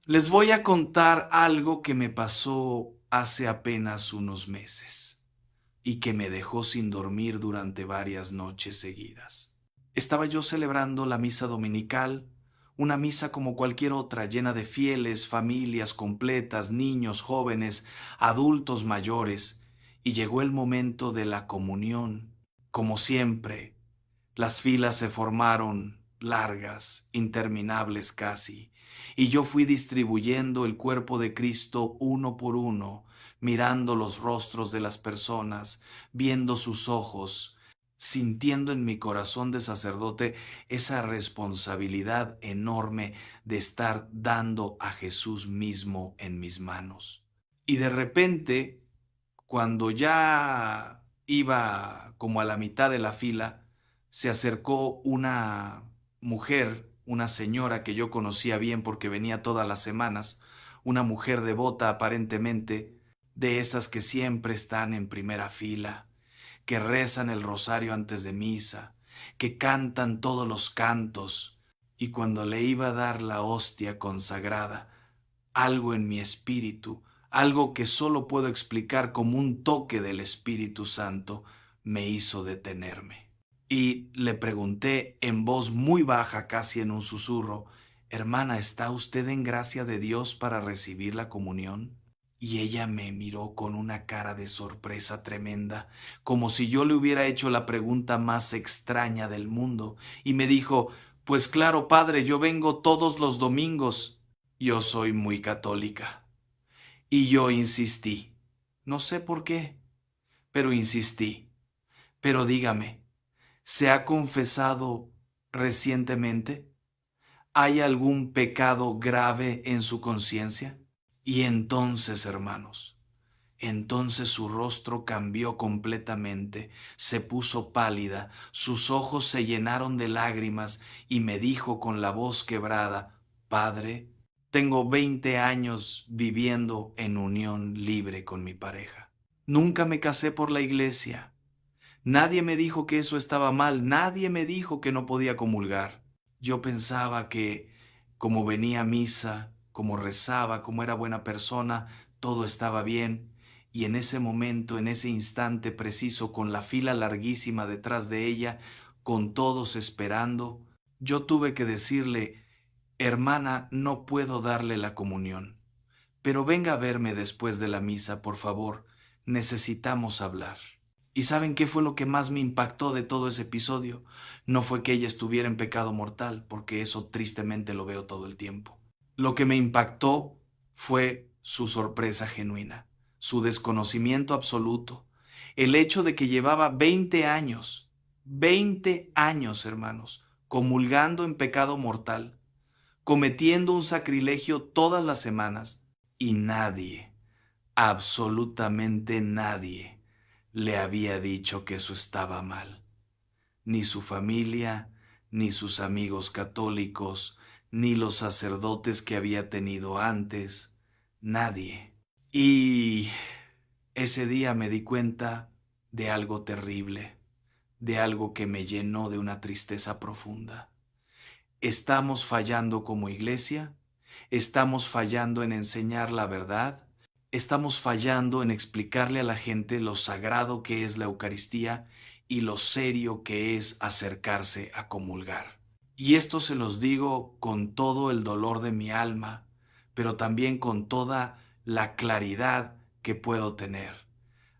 Les voy a contar algo que me pasó hace apenas unos meses y que me dejó sin dormir durante varias noches seguidas. Estaba yo celebrando la misa dominical, una misa como cualquier otra, llena de fieles, familias completas, niños, jóvenes, adultos mayores, y llegó el momento de la comunión. Como siempre, las filas se formaron largas, interminables casi, y yo fui distribuyendo el cuerpo de Cristo uno por uno, mirando los rostros de las personas, viendo sus ojos, sintiendo en mi corazón de sacerdote esa responsabilidad enorme de estar dando a Jesús mismo en mis manos. Y de repente, cuando ya iba como a la mitad de la fila, se acercó una mujer, una señora que yo conocía bien porque venía todas las semanas, una mujer devota aparentemente, de esas que siempre están en primera fila, que rezan el rosario antes de misa, que cantan todos los cantos, y cuando le iba a dar la hostia consagrada, algo en mi espíritu, algo que solo puedo explicar como un toque del Espíritu Santo, me hizo detenerme. Y le pregunté en voz muy baja, casi en un susurro, Hermana, ¿está usted en gracia de Dios para recibir la comunión? Y ella me miró con una cara de sorpresa tremenda, como si yo le hubiera hecho la pregunta más extraña del mundo, y me dijo, Pues claro, padre, yo vengo todos los domingos. Yo soy muy católica. Y yo insistí. No sé por qué, pero insistí. Pero dígame, ¿se ha confesado recientemente? ¿Hay algún pecado grave en su conciencia? Y entonces, hermanos, entonces su rostro cambió completamente, se puso pálida, sus ojos se llenaron de lágrimas y me dijo con la voz quebrada, Padre, tengo 20 años viviendo en unión libre con mi pareja. Nunca me casé por la iglesia. Nadie me dijo que eso estaba mal, nadie me dijo que no podía comulgar. Yo pensaba que como venía a misa, como rezaba, como era buena persona, todo estaba bien. Y en ese momento, en ese instante preciso, con la fila larguísima detrás de ella, con todos esperando, yo tuve que decirle, hermana, no puedo darle la comunión, pero venga a verme después de la misa, por favor, necesitamos hablar. ¿Y saben qué fue lo que más me impactó de todo ese episodio? No fue que ella estuviera en pecado mortal, porque eso tristemente lo veo todo el tiempo. Lo que me impactó fue su sorpresa genuina, su desconocimiento absoluto, el hecho de que llevaba 20 años, hermanos, comulgando en pecado mortal, cometiendo un sacrilegio todas las semanas, y nadie, absolutamente nadie, le había dicho que eso estaba mal. Ni su familia, ni sus amigos católicos, ni los sacerdotes que había tenido antes, nadie. Y ese día me di cuenta de algo terrible, de algo que me llenó de una tristeza profunda. Estamos fallando como iglesia, estamos fallando en enseñar la verdad, estamos fallando en explicarle a la gente lo sagrado que es la Eucaristía y lo serio que es acercarse a comulgar. Y esto se los digo con todo el dolor de mi alma, pero también con toda la claridad que puedo tener.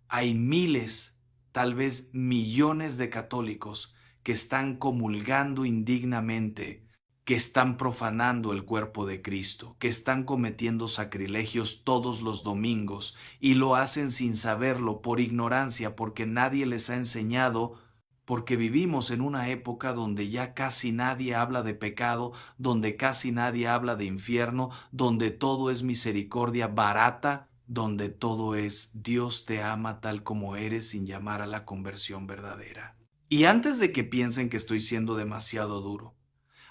Hay miles, tal vez millones de católicos que están comulgando indignamente, que están profanando el cuerpo de Cristo, que están cometiendo sacrilegios todos los domingos y lo hacen sin saberlo, por ignorancia, porque nadie les ha enseñado, porque vivimos en una época donde ya casi nadie habla de pecado, donde casi nadie habla de infierno, donde todo es misericordia barata, donde todo es Dios te ama tal como eres sin llamar a la conversión verdadera. Y antes de que piensen que estoy siendo demasiado duro,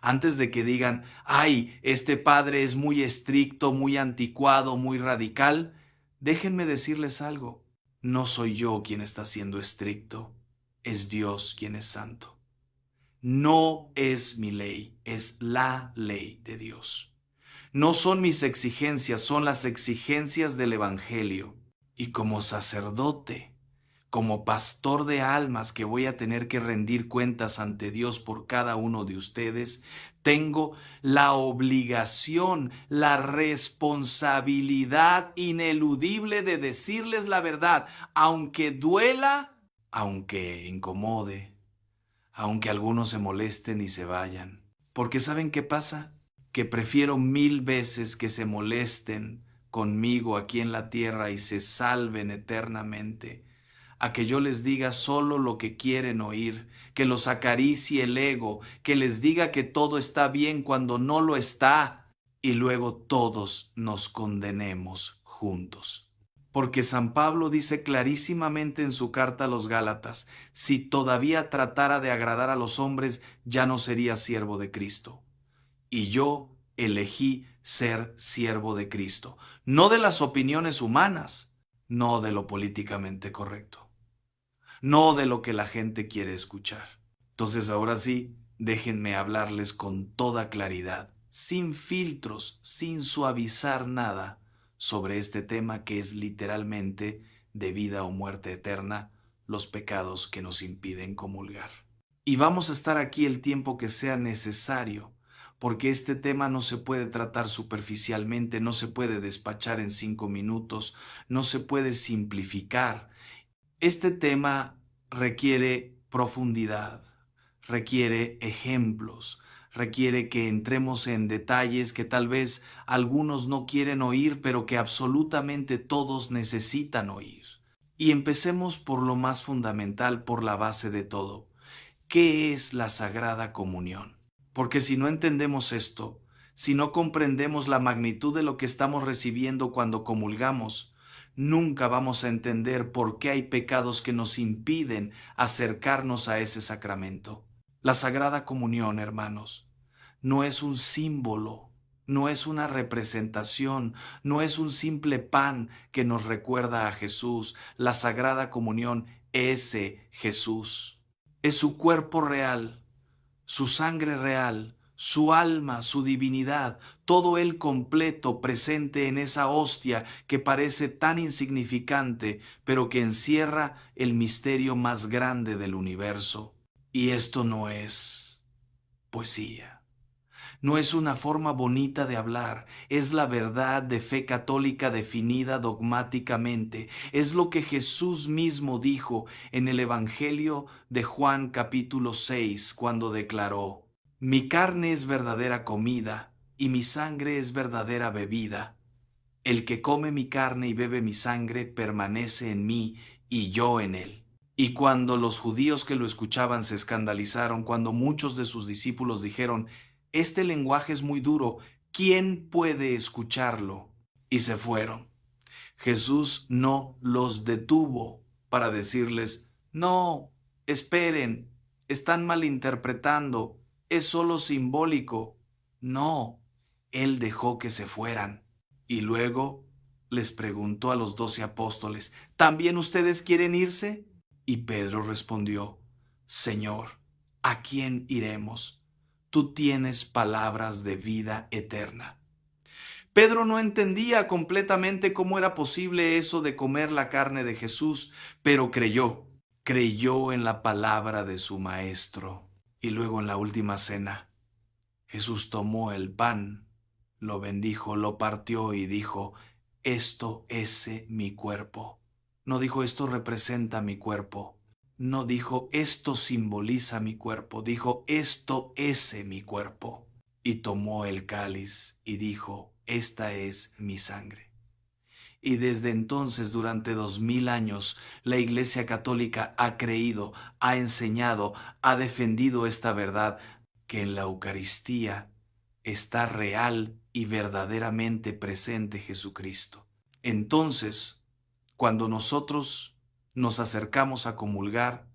antes de que digan, ay, este padre es muy estricto, muy anticuado, muy radical, déjenme decirles algo. No soy yo quien está siendo estricto, es Dios quien es santo. No es mi ley, es la ley de Dios. No son mis exigencias, son las exigencias del Evangelio. Y como sacerdote, como pastor de almas que voy a tener que rendir cuentas ante Dios por cada uno de ustedes, tengo la obligación, la responsabilidad ineludible de decirles la verdad, aunque duela, aunque incomode, aunque algunos se molesten y se vayan. Porque ¿saben qué pasa? Que prefiero 1000 veces que se molesten conmigo aquí en la tierra y se salven eternamente, a que yo les diga solo lo que quieren oír, que los acaricie el ego, que les diga que todo está bien cuando no lo está, y luego todos nos condenemos juntos. Porque San Pablo dice clarísimamente en su carta a los Gálatas, si todavía tratara de agradar a los hombres, ya no sería siervo de Cristo. Y yo elegí ser siervo de Cristo, no de las opiniones humanas, no de lo políticamente correcto, no de lo que la gente quiere escuchar. Entonces ahora sí, déjenme hablarles con toda claridad, sin filtros, sin suavizar nada, sobre este tema que es literalmente de vida o muerte eterna, los pecados que nos impiden comulgar. Y vamos a estar aquí el tiempo que sea necesario, porque este tema no se puede tratar superficialmente, no se puede despachar en 5 minutos, no se puede simplificar. Este tema requiere profundidad, requiere ejemplos, requiere que entremos en detalles que tal vez algunos no quieren oír, pero que absolutamente todos necesitan oír. Y empecemos por lo más fundamental, por la base de todo. ¿Qué es la Sagrada Comunión? Porque si no entendemos esto, si no comprendemos la magnitud de lo que estamos recibiendo cuando comulgamos, nunca vamos a entender por qué hay pecados que nos impiden acercarnos a ese sacramento. La Sagrada Comunión, hermanos, no es un símbolo, no es una representación, no es un simple pan que nos recuerda a Jesús. La Sagrada Comunión es Jesús. Es su cuerpo real, su sangre real, su alma, su divinidad, todo él completo presente en esa hostia que parece tan insignificante, pero que encierra el misterio más grande del universo. Y esto no es poesía. No es una forma bonita de hablar, es la verdad de fe católica definida dogmáticamente. Es lo que Jesús mismo dijo en el Evangelio de Juan capítulo 6, cuando declaró: Mi carne es verdadera comida y mi sangre es verdadera bebida. El que come mi carne y bebe mi sangre permanece en mí y yo en él. Y cuando los judíos que lo escuchaban se escandalizaron, cuando muchos de sus discípulos dijeron: Este lenguaje es muy duro, ¿quién puede escucharlo? Y se fueron. Jesús no los detuvo para decirles: No, esperen, están malinterpretando, es solo simbólico. No, Él dejó que se fueran. Y luego les preguntó a los 12 apóstoles: ¿También ustedes quieren irse? Y Pedro respondió: Señor, ¿a quién iremos? Tú tienes palabras de vida eterna. Pedro no entendía completamente cómo era posible eso de comer la carne de Jesús, pero creyó en la palabra de su maestro. Y luego en la última cena, Jesús tomó el pan, lo bendijo, lo partió y dijo: Esto es mi cuerpo. No dijo: esto representa mi cuerpo. No dijo: esto simboliza mi cuerpo. Dijo: esto es mi cuerpo. Y tomó el cáliz y dijo: esta es mi sangre. Y desde entonces, durante 2000 años, la Iglesia Católica ha creído, ha enseñado, ha defendido esta verdad, que en la Eucaristía está real y verdaderamente presente Jesucristo. Entonces, cuando nosotros nos acercamos a comulgar,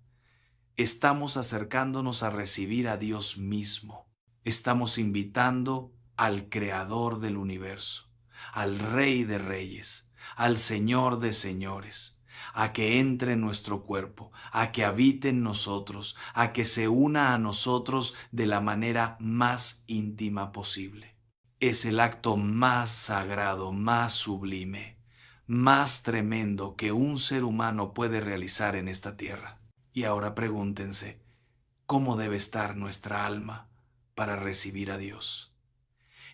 estamos acercándonos a recibir a Dios mismo. Estamos invitando al Creador del universo, al Rey de Reyes, al Señor de Señores, a que entre en nuestro cuerpo, a que habite en nosotros, a que se una a nosotros de la manera más íntima posible. es el acto más sagrado, más sublime, más tremendo que un ser humano puede realizar en esta tierra. Y ahora pregúntense, ¿cómo debe estar nuestra alma para recibir a Dios?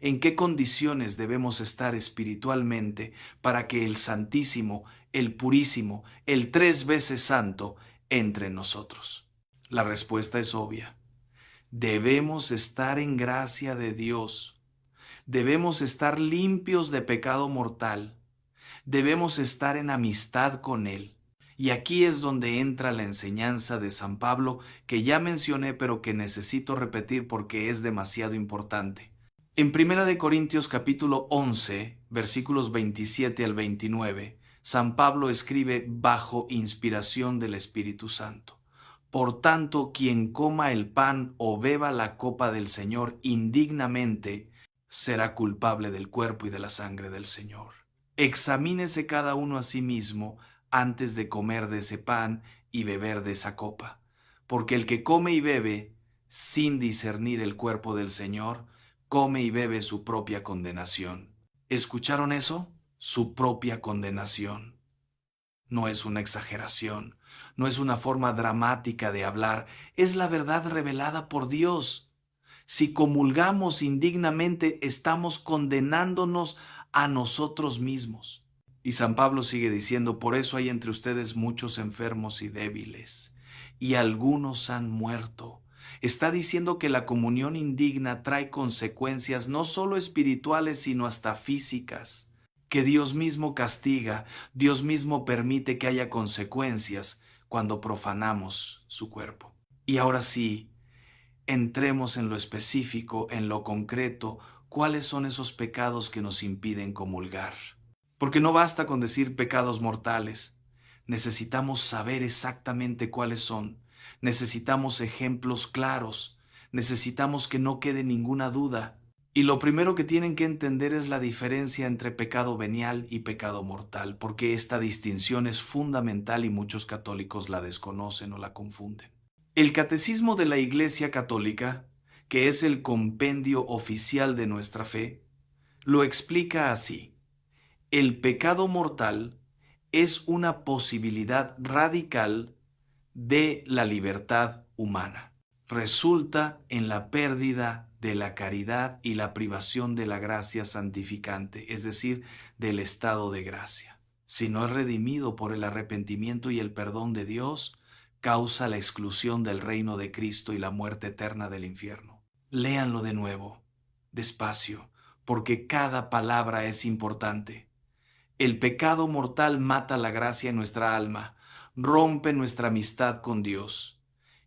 ¿En qué condiciones debemos estar espiritualmente para que el Santísimo, el Purísimo, el 3 veces Santo entre en nosotros? La respuesta es obvia. Debemos estar en gracia de Dios. Debemos estar limpios de pecado mortal. Debemos estar en amistad con Él. Y aquí es donde entra la enseñanza de San Pablo que ya mencioné pero que necesito repetir porque es demasiado importante. En 1 Corintios capítulo 11, versículos 27 al 29, San Pablo escribe bajo inspiración del Espíritu Santo. Por tanto, quien coma el pan o beba la copa del Señor indignamente, será culpable del cuerpo y de la sangre del Señor. Examínese cada uno a sí mismo antes de comer de ese pan y beber de esa copa, porque el que come y bebe sin discernir el cuerpo del Señor, come y bebe su propia condenación. ¿Escucharon eso? Su propia condenación. No es una exageración, no es una forma dramática de hablar, es la verdad revelada por Dios. Si comulgamos indignamente, estamos condenándonos a nosotros mismos. Y San Pablo sigue diciendo, por eso hay entre ustedes muchos enfermos y débiles, y algunos han muerto. Está diciendo que la comunión indigna trae consecuencias no solo espirituales, sino hasta físicas, que Dios mismo castiga, Dios mismo permite que haya consecuencias cuando profanamos su cuerpo. Y ahora sí, entremos en lo específico, en lo concreto, cuáles son esos pecados que nos impiden comulgar. Porque no basta con decir pecados mortales, necesitamos saber exactamente cuáles son, necesitamos ejemplos claros, necesitamos que no quede ninguna duda. Y lo primero que tienen que entender es la diferencia entre pecado venial y pecado mortal, porque esta distinción es fundamental y muchos católicos la desconocen o la confunden. El Catecismo de la Iglesia Católica, que es el compendio oficial de nuestra fe, lo explica así. El pecado mortal es una posibilidad radical de la libertad humana. Resulta en la pérdida de la caridad y la privación de la gracia santificante, es decir, del estado de gracia. Si no es redimido por el arrepentimiento y el perdón de Dios, causa la exclusión del reino de Cristo y la muerte eterna del infierno. Léanlo de nuevo, despacio, porque cada palabra es importante. El pecado mortal mata la gracia en nuestra alma, rompe nuestra amistad con Dios.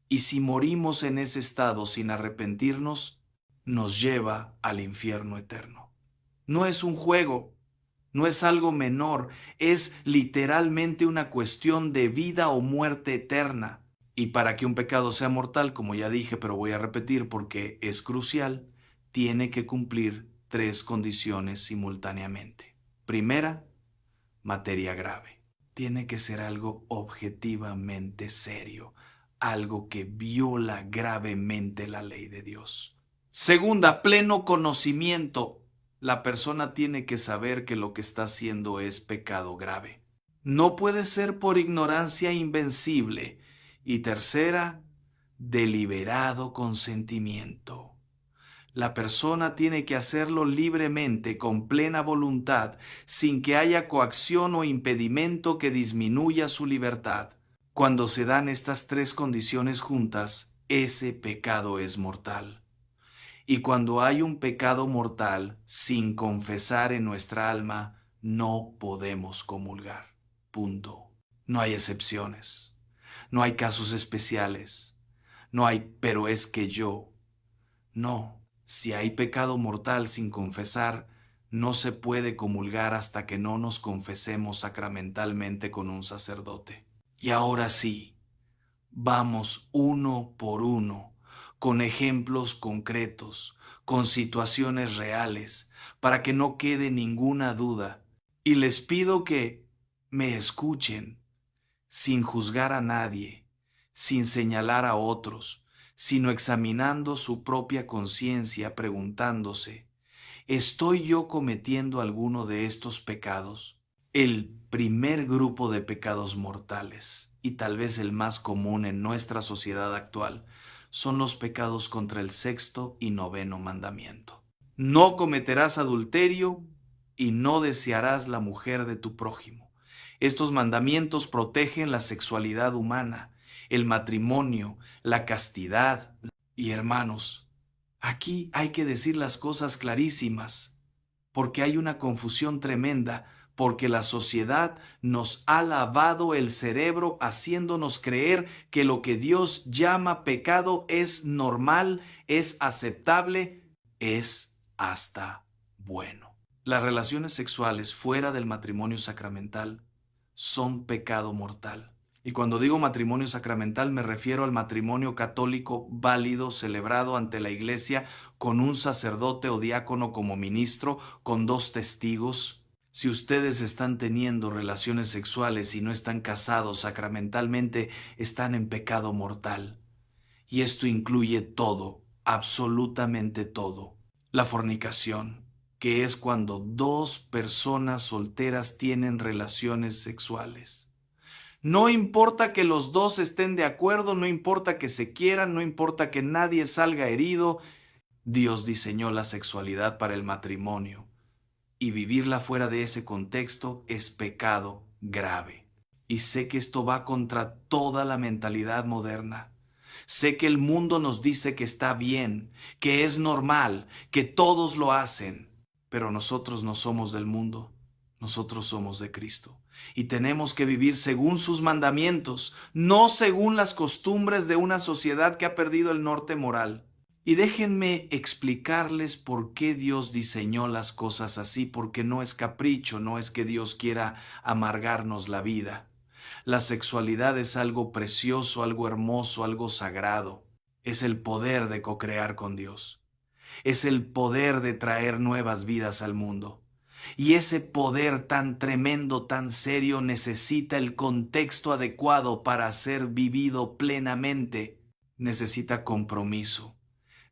Y si morimos en ese estado sin arrepentirnos, nos lleva al infierno eterno. No es un juego, no es algo menor, es literalmente una cuestión de vida o muerte eterna. Y para que un pecado sea mortal, como ya dije, pero voy a repetir porque es crucial, tiene que cumplir 3 condiciones simultáneamente. Primera, materia grave. Tiene que ser algo objetivamente serio, algo que viola gravemente la ley de Dios. Segunda, pleno conocimiento. La persona tiene que saber que lo que está haciendo es pecado grave. No puede ser por ignorancia invencible. Y tercera, deliberado consentimiento. La persona tiene que hacerlo libremente, con plena voluntad, sin que haya coacción o impedimento que disminuya su libertad. Cuando se dan estas 3 condiciones juntas, ese pecado es mortal. Y cuando hay un pecado mortal, sin confesar en nuestra alma, no podemos comulgar. Punto. No hay excepciones. No hay casos especiales. No hay, pero es que yo. No. Si hay pecado mortal sin confesar, no se puede comulgar hasta que no nos confesemos sacramentalmente con un sacerdote. Y ahora sí, vamos uno por uno, con ejemplos concretos, con situaciones reales, para que no quede ninguna duda. Y les pido que me escuchen, sin juzgar a nadie, sin señalar a otros, sino examinando su propia conciencia, preguntándose, ¿Estoy yo cometiendo alguno de estos pecados? El primer grupo de pecados mortales, y tal vez el más común en nuestra sociedad actual, son los pecados contra el sexto y noveno mandamiento. No cometerás adulterio y no desearás la mujer de tu prójimo. Estos mandamientos protegen la sexualidad humana, el matrimonio, la castidad. Y hermanos, aquí hay que decir las cosas clarísimas, porque hay una confusión tremenda, porque la sociedad nos ha lavado el cerebro haciéndonos creer que lo que Dios llama pecado es normal, es aceptable, es hasta bueno. Las relaciones sexuales fuera del matrimonio sacramental son pecado mortal. Y cuando digo matrimonio sacramental me refiero al matrimonio católico válido, celebrado ante la iglesia, con un sacerdote o diácono como ministro, con 2 testigos. Si ustedes están teniendo relaciones sexuales y no están casados sacramentalmente, están en pecado mortal. Y esto incluye todo, absolutamente todo. La fornicación, que es cuando 2 personas solteras tienen relaciones sexuales. No importa que los 2 estén de acuerdo, no importa que se quieran, no importa que nadie salga herido, Dios diseñó la sexualidad para el matrimonio y vivirla fuera de ese contexto es pecado grave. Y sé que esto va contra toda la mentalidad moderna. Sé que el mundo nos dice que está bien, que es normal, que todos lo hacen, pero nosotros no somos del mundo, nosotros somos de Cristo. Y tenemos que vivir según sus mandamientos, no según las costumbres de una sociedad que ha perdido el norte moral. Y déjenme explicarles por qué Dios diseñó las cosas así, porque no es capricho, no es que Dios quiera amargarnos la vida. La sexualidad es algo precioso, algo hermoso, algo sagrado. Es el poder de cocrear con Dios. Es el poder de traer nuevas vidas al mundo. Y ese poder tan tremendo, tan serio, necesita el contexto adecuado para ser vivido plenamente. Necesita compromiso,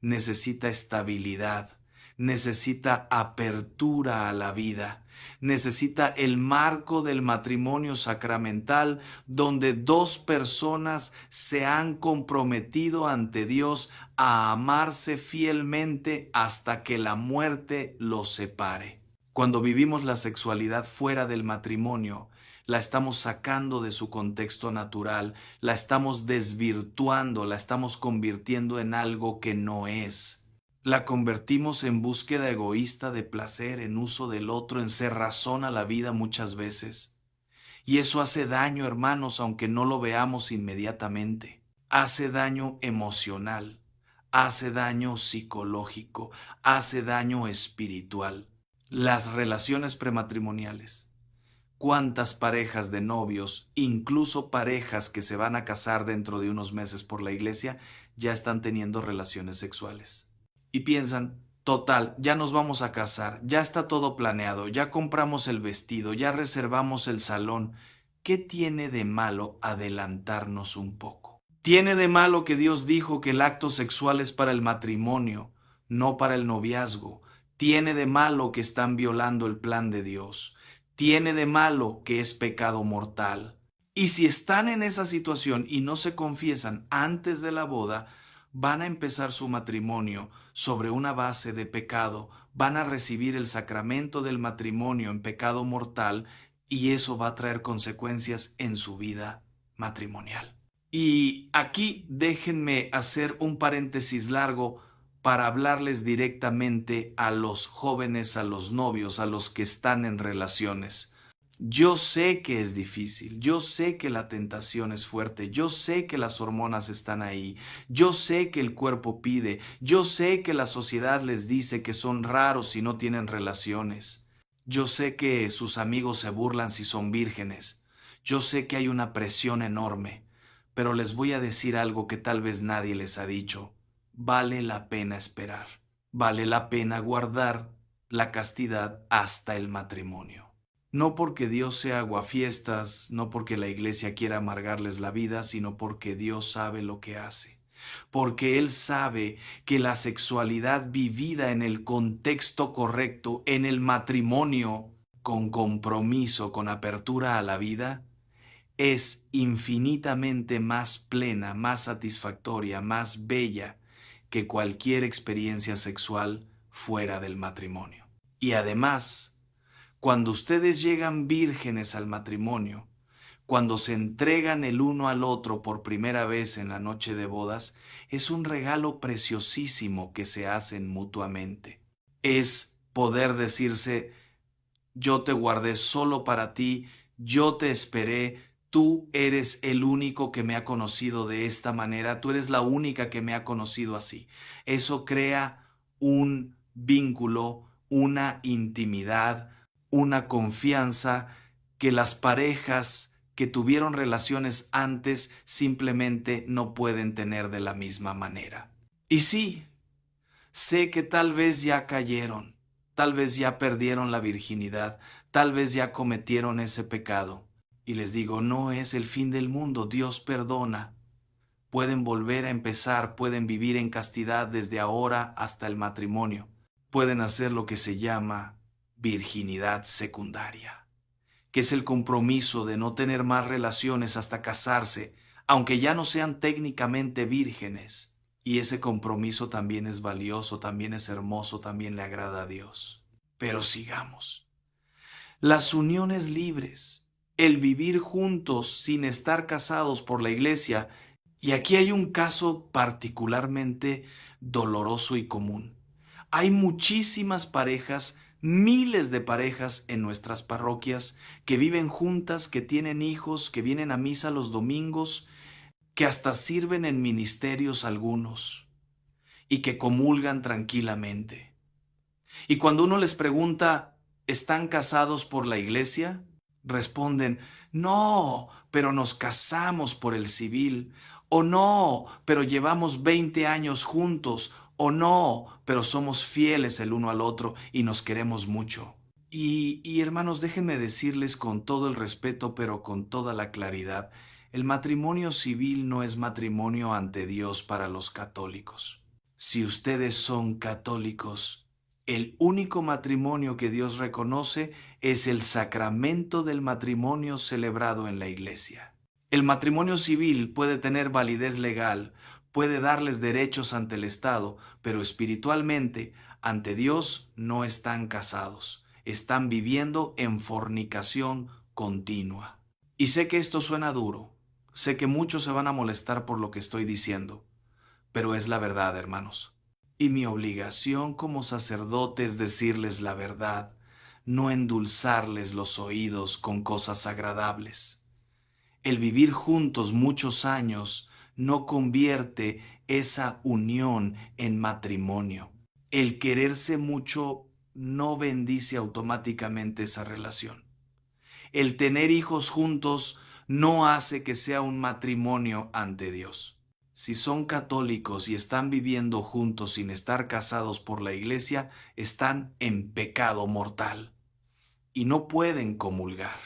necesita estabilidad, necesita apertura a la vida, necesita el marco del matrimonio sacramental donde 2 personas se han comprometido ante Dios a amarse fielmente hasta que la muerte los separe. Cuando vivimos la sexualidad fuera del matrimonio, la estamos sacando de su contexto natural, la estamos desvirtuando, la estamos convirtiendo en algo que no es. La convertimos en búsqueda egoísta de placer, en uso del otro, en cerrazón a la vida muchas veces. Y eso hace daño, hermanos, aunque no lo veamos inmediatamente. Hace daño emocional, hace daño psicológico, hace daño espiritual. Las relaciones prematrimoniales. ¿Cuántas parejas de novios, incluso parejas que se van a casar dentro de unos meses por la iglesia, ya están teniendo relaciones sexuales? Y piensan, total, ya nos vamos a casar, ya está todo planeado, ya compramos el vestido, ya reservamos el salón. ¿Qué tiene de malo adelantarnos un poco? ¿Tiene de malo que Dios dijo que el acto sexual es para el matrimonio, no para el noviazgo? ¿Tiene de malo que están violando el plan de Dios? ¿Tiene de malo que es pecado mortal? Y si están en esa situación y no se confiesan antes de la boda, van a empezar su matrimonio sobre una base de pecado, van a recibir el sacramento del matrimonio en pecado mortal y eso va a traer consecuencias en su vida matrimonial. Y aquí déjenme hacer un paréntesis largo para hablarles directamente a los jóvenes, a los novios, a los que están en relaciones. Yo sé que es difícil, yo sé que la tentación es fuerte, yo sé que las hormonas están ahí, yo sé que el cuerpo pide, yo sé que la sociedad les dice que son raros si no tienen relaciones, yo sé que sus amigos se burlan si son vírgenes, yo sé que hay una presión enorme, pero les voy a decir algo que tal vez nadie les ha dicho. Vale la pena esperar, vale la pena guardar la castidad hasta el matrimonio. No porque Dios sea aguafiestas, no porque la iglesia quiera amargarles la vida, sino porque Dios sabe lo que hace. porque Él sabe que la sexualidad vivida en el contexto correcto, en el matrimonio, con compromiso, con apertura a la vida, es infinitamente más plena, más satisfactoria, más bella que cualquier experiencia sexual fuera del matrimonio. Y además, cuando ustedes llegan vírgenes al matrimonio, cuando se entregan el uno al otro por primera vez en la noche de bodas, es un regalo preciosísimo que se hacen mutuamente. Es poder decirse, yo te guardé solo para ti, yo te esperé, tú eres el único que me ha conocido de esta manera, tú eres la única que me ha conocido así. Eso crea un vínculo, una intimidad, una confianza que las parejas que tuvieron relaciones antes simplemente no pueden tener de la misma manera. Y sí, sé que tal vez ya cayeron, tal vez ya perdieron la virginidad, tal vez ya cometieron ese pecado. Y les digo, no es el fin del mundo, Dios perdona. Pueden volver a empezar, pueden vivir en castidad desde ahora hasta el matrimonio. Pueden hacer lo que se llama virginidad secundaria, que es el compromiso de no tener más relaciones hasta casarse, aunque ya no sean técnicamente vírgenes. Y ese compromiso también es valioso, también es hermoso, también le agrada a Dios. Pero sigamos. Las uniones libres, el vivir juntos sin estar casados por la iglesia, y aquí hay un caso particularmente doloroso y común. Hay muchísimas parejas, miles de parejas en nuestras parroquias que viven juntas, que tienen hijos, que vienen a misa los domingos, que hasta sirven en ministerios algunos y que comulgan tranquilamente. Y cuando uno les pregunta, ¿están casados por la iglesia? Responden, no, pero nos casamos por el civil, o no, pero llevamos 20 años juntos, o no, pero somos fieles el uno al otro y nos queremos mucho. Y hermanos, déjenme decirles con todo el respeto, pero con toda la claridad, el matrimonio civil no es matrimonio ante Dios para los católicos. Si ustedes son católicos, el único matrimonio que Dios reconoce es el sacramento del matrimonio celebrado en la iglesia. El matrimonio civil puede tener validez legal, puede darles derechos ante el Estado, pero espiritualmente, ante Dios, no están casados. Están viviendo en fornicación continua. Y sé que esto suena duro, sé que muchos se van a molestar por lo que estoy diciendo, pero es la verdad, hermanos. Y mi obligación como sacerdote es decirles la verdad, no endulzarles los oídos con cosas agradables. El vivir juntos muchos años no convierte esa unión en matrimonio. El quererse mucho no bendice automáticamente esa relación. El tener hijos juntos no hace que sea un matrimonio ante Dios. Si son católicos y están viviendo juntos sin estar casados por la iglesia, están en pecado mortal y no pueden comulgar.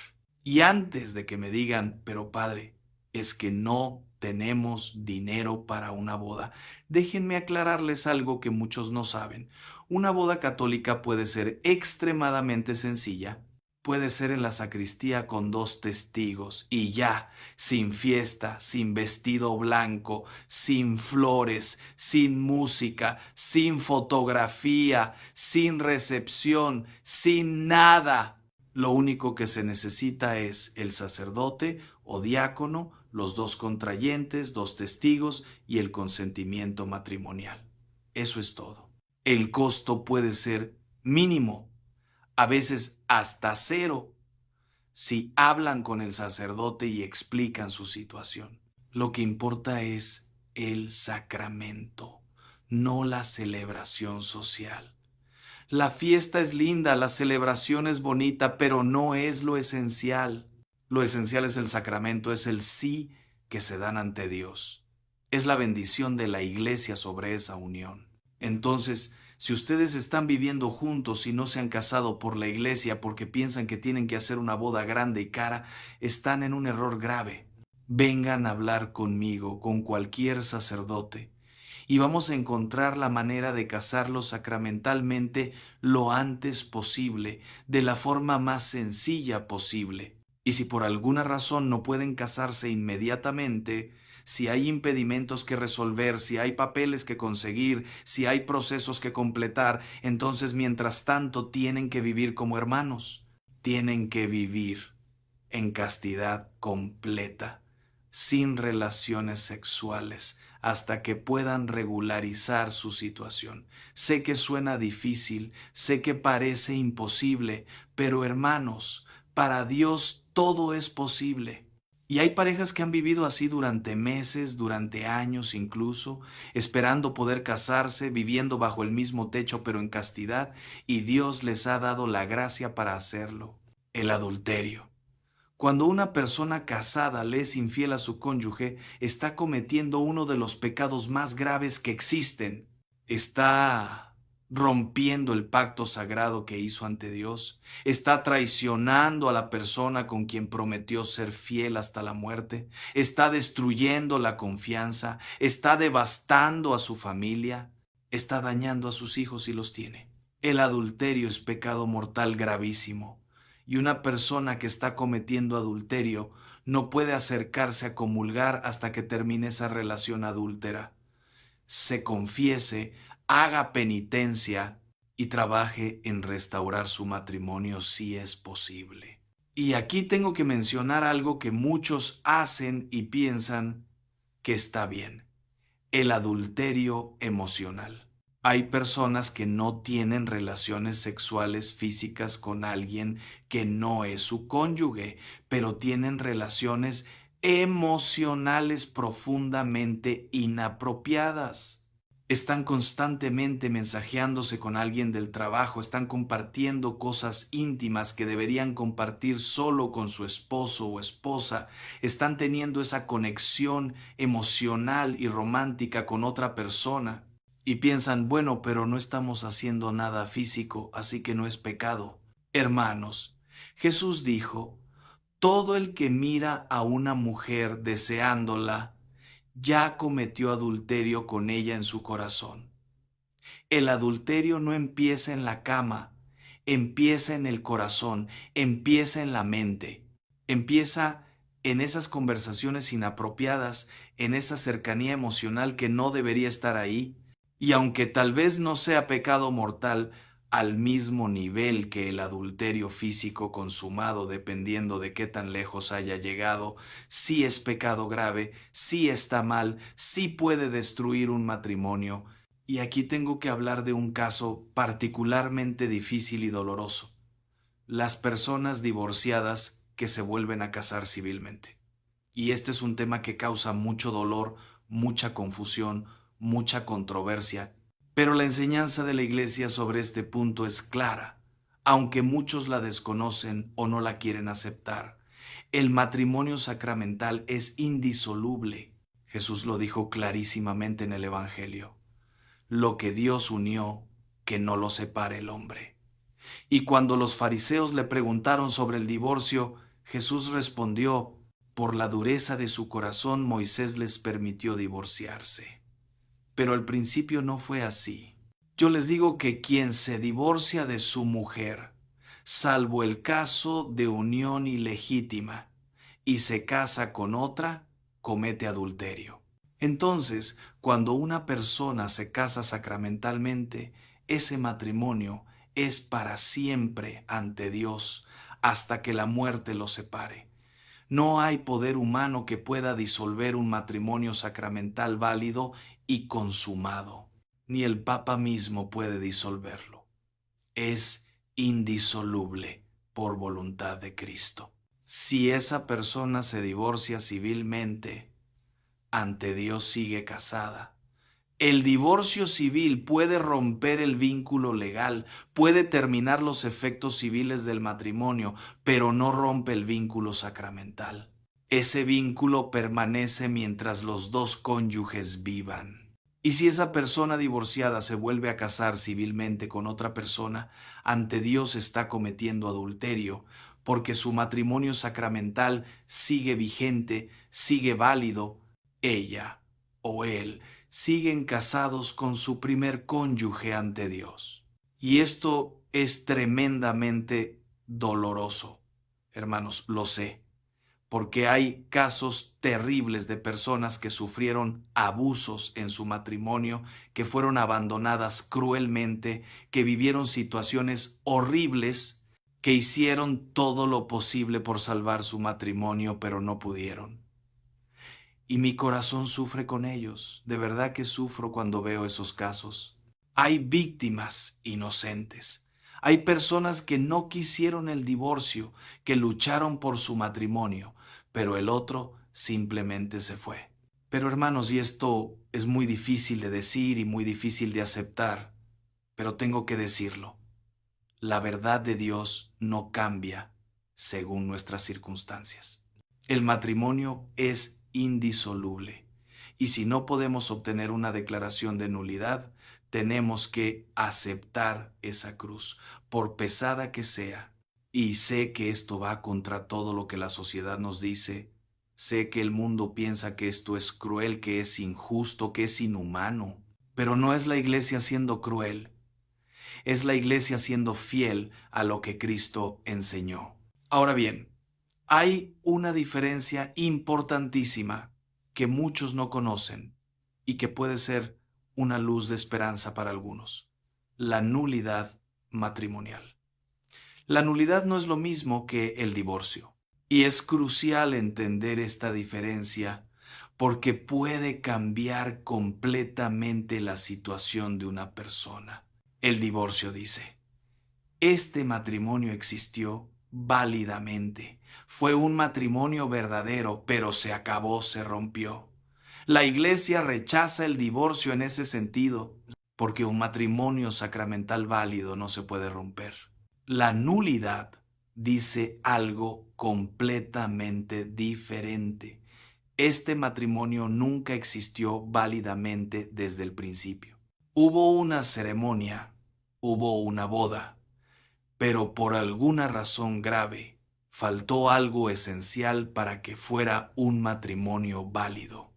Y antes de que me digan, pero padre, es que no tenemos dinero para una boda, déjenme aclararles algo que muchos no saben. Una boda católica puede ser extremadamente sencilla. Puede ser en la sacristía con 2 testigos y ya, sin fiesta, sin vestido blanco, sin flores, sin música, sin fotografía, sin recepción, sin nada. Lo único que se necesita es el sacerdote o diácono, los 2 contrayentes, 2 testigos y el consentimiento matrimonial. Eso es todo. El costo puede ser mínimo, a veces hasta cero, si hablan con el sacerdote y explican su situación. Lo que importa es el sacramento, no la celebración social. La fiesta es linda, la celebración es bonita, pero no es lo esencial. Lo esencial es el sacramento, es el sí que se dan ante Dios. Es la bendición de la iglesia sobre esa unión. Entonces, si ustedes están viviendo juntos y no se han casado por la iglesia porque piensan que tienen que hacer una boda grande y cara, están en un error grave. vengan a hablar conmigo, con cualquier sacerdote, y vamos a encontrar la manera de casarlos sacramentalmente lo antes posible, de la forma más sencilla posible. Y si por alguna razón no pueden casarse inmediatamente, si hay impedimentos que resolver, si hay papeles que conseguir, si hay procesos que completar, entonces mientras tanto tienen que vivir como hermanos, tienen que vivir en castidad completa, sin relaciones sexuales, hasta que puedan regularizar su situación. Sé que suena difícil, sé que parece imposible, pero hermanos, para Dios todo es posible. Y hay parejas que han vivido así durante meses, durante años incluso, esperando poder casarse, viviendo bajo el mismo techo pero en castidad, y Dios les ha dado la gracia para hacerlo. El adulterio. Cuando una persona casada le es infiel a su cónyuge, está cometiendo uno de los pecados más graves que existen. Está rompiendo el pacto sagrado que hizo ante Dios. Está traicionando a la persona con quien prometió ser fiel hasta la muerte. Está destruyendo la confianza. Está devastando a su familia. Está dañando a sus hijos si los tiene. El adulterio es pecado mortal gravísimo. Y una persona que está cometiendo adulterio no puede acercarse a comulgar hasta que termine esa relación adúltera. Se confiese, haga penitencia y trabaje en restaurar su matrimonio si es posible. Y aquí tengo que mencionar algo que muchos hacen y piensan que está bien: el adulterio emocional. Hay personas que no tienen relaciones sexuales físicas con alguien que no es su cónyuge, pero tienen relaciones emocionales profundamente inapropiadas. Están constantemente mensajeándose con alguien del trabajo, están compartiendo cosas íntimas que deberían compartir solo con su esposo o esposa, están teniendo esa conexión emocional y romántica con otra persona y piensan, bueno, pero no estamos haciendo nada físico, así que no es pecado. Hermanos, Jesús dijo: todo el que mira a una mujer deseándola, ya cometió adulterio con ella en su corazón. El adulterio no empieza en la cama, empieza en el corazón, empieza en la mente, empieza en esas conversaciones inapropiadas, en esa cercanía emocional que no debería estar ahí. Y aunque tal vez no sea pecado mortal al mismo nivel que el adulterio físico consumado, dependiendo de qué tan lejos haya llegado, sí es pecado grave, sí está mal, sí puede destruir un matrimonio. Y aquí tengo que hablar de un caso particularmente difícil y doloroso: las personas divorciadas que se vuelven a casar civilmente. Y este es un tema que causa mucho dolor, mucha confusión, mucha controversia, pero la enseñanza de la Iglesia sobre este punto es clara, aunque muchos la desconocen o no la quieren aceptar. El matrimonio sacramental es indisoluble. Jesús lo dijo clarísimamente en el Evangelio: lo que Dios unió, que no lo separe el hombre. Y cuando los fariseos le preguntaron sobre el divorcio, Jesús respondió: por la dureza de su corazón Moisés les permitió divorciarse. Pero al principio no fue así. Yo les digo que quien se divorcia de su mujer, salvo el caso de unión ilegítima, y se casa con otra, comete adulterio. Entonces, cuando una persona se casa sacramentalmente, ese matrimonio es para siempre ante Dios, hasta que la muerte los separe. No hay poder humano que pueda disolver un matrimonio sacramental válido y consumado. Ni el Papa mismo puede disolverlo. Es indisoluble por voluntad de Cristo. Si esa persona se divorcia civilmente, ante Dios sigue casada. El divorcio civil puede romper el vínculo legal, puede terminar los efectos civiles del matrimonio, pero no rompe el vínculo sacramental. Ese vínculo permanece mientras los dos cónyuges vivan. Y si esa persona divorciada se vuelve a casar civilmente con otra persona, ante Dios está cometiendo adulterio, porque su matrimonio sacramental sigue vigente, sigue válido, ella o él siguen casados con su primer cónyuge ante Dios. Y esto es tremendamente doloroso, hermanos, lo sé, porque hay casos terribles de personas que sufrieron abusos en su matrimonio, que fueron abandonadas cruelmente, que vivieron situaciones horribles, que hicieron todo lo posible por salvar su matrimonio, pero no pudieron. Y mi corazón sufre con ellos, de verdad que sufro cuando veo esos casos. Hay víctimas inocentes. Hay personas que no quisieron el divorcio, que lucharon por su matrimonio, pero el otro simplemente se fue. Pero hermanos, y esto es muy difícil de decir y muy difícil de aceptar, pero tengo que decirlo. La verdad de Dios no cambia según nuestras circunstancias. El matrimonio es indisoluble y si no podemos obtener una declaración de nulidad, tenemos que aceptar esa cruz, por pesada que sea. Y sé que esto va contra todo lo que la sociedad nos dice. Sé que el mundo piensa que esto es cruel, que es injusto, que es inhumano. Pero no es la iglesia siendo cruel, es la iglesia siendo fiel a lo que Cristo enseñó. Ahora bien, hay una diferencia importantísima que muchos no conocen y que puede ser una luz de esperanza para algunos: la nulidad matrimonial. La nulidad no es lo mismo que el divorcio, y es crucial entender esta diferencia porque puede cambiar completamente la situación de una persona. El divorcio dice: este matrimonio existió válidamente. Fue un matrimonio verdadero, pero se acabó, se rompió. La iglesia rechaza el divorcio en ese sentido, porque un matrimonio sacramental válido no se puede romper. La nulidad dice algo completamente diferente. Este matrimonio nunca existió válidamente desde el principio. Hubo una ceremonia, hubo una boda, pero por alguna razón grave faltó algo esencial para que fuera un matrimonio válido.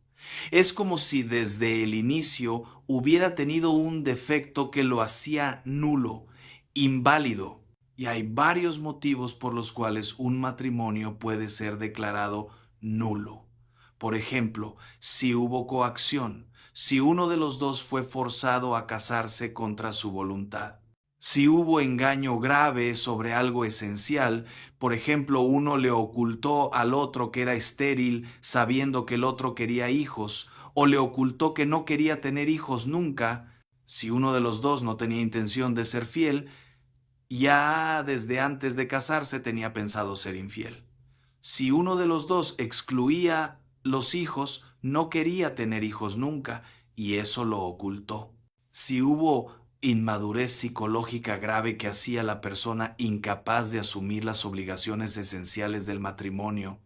Es como si desde el inicio hubiera tenido un defecto que lo hacía nulo, inválido. Y hay varios motivos por los cuales un matrimonio puede ser declarado nulo. Por ejemplo, si hubo coacción, si uno de los dos fue forzado a casarse contra su voluntad, si hubo engaño grave sobre algo esencial, por ejemplo, uno le ocultó al otro que era estéril sabiendo que el otro quería hijos, o le ocultó que no quería tener hijos nunca, si uno de los dos no tenía intención de ser fiel, ya desde antes de casarse tenía pensado ser infiel. Si uno de los dos excluía los hijos, no quería tener hijos nunca, y eso lo ocultó. Si hubo inmadurez psicológica grave que hacía a la persona incapaz de asumir las obligaciones esenciales del matrimonio,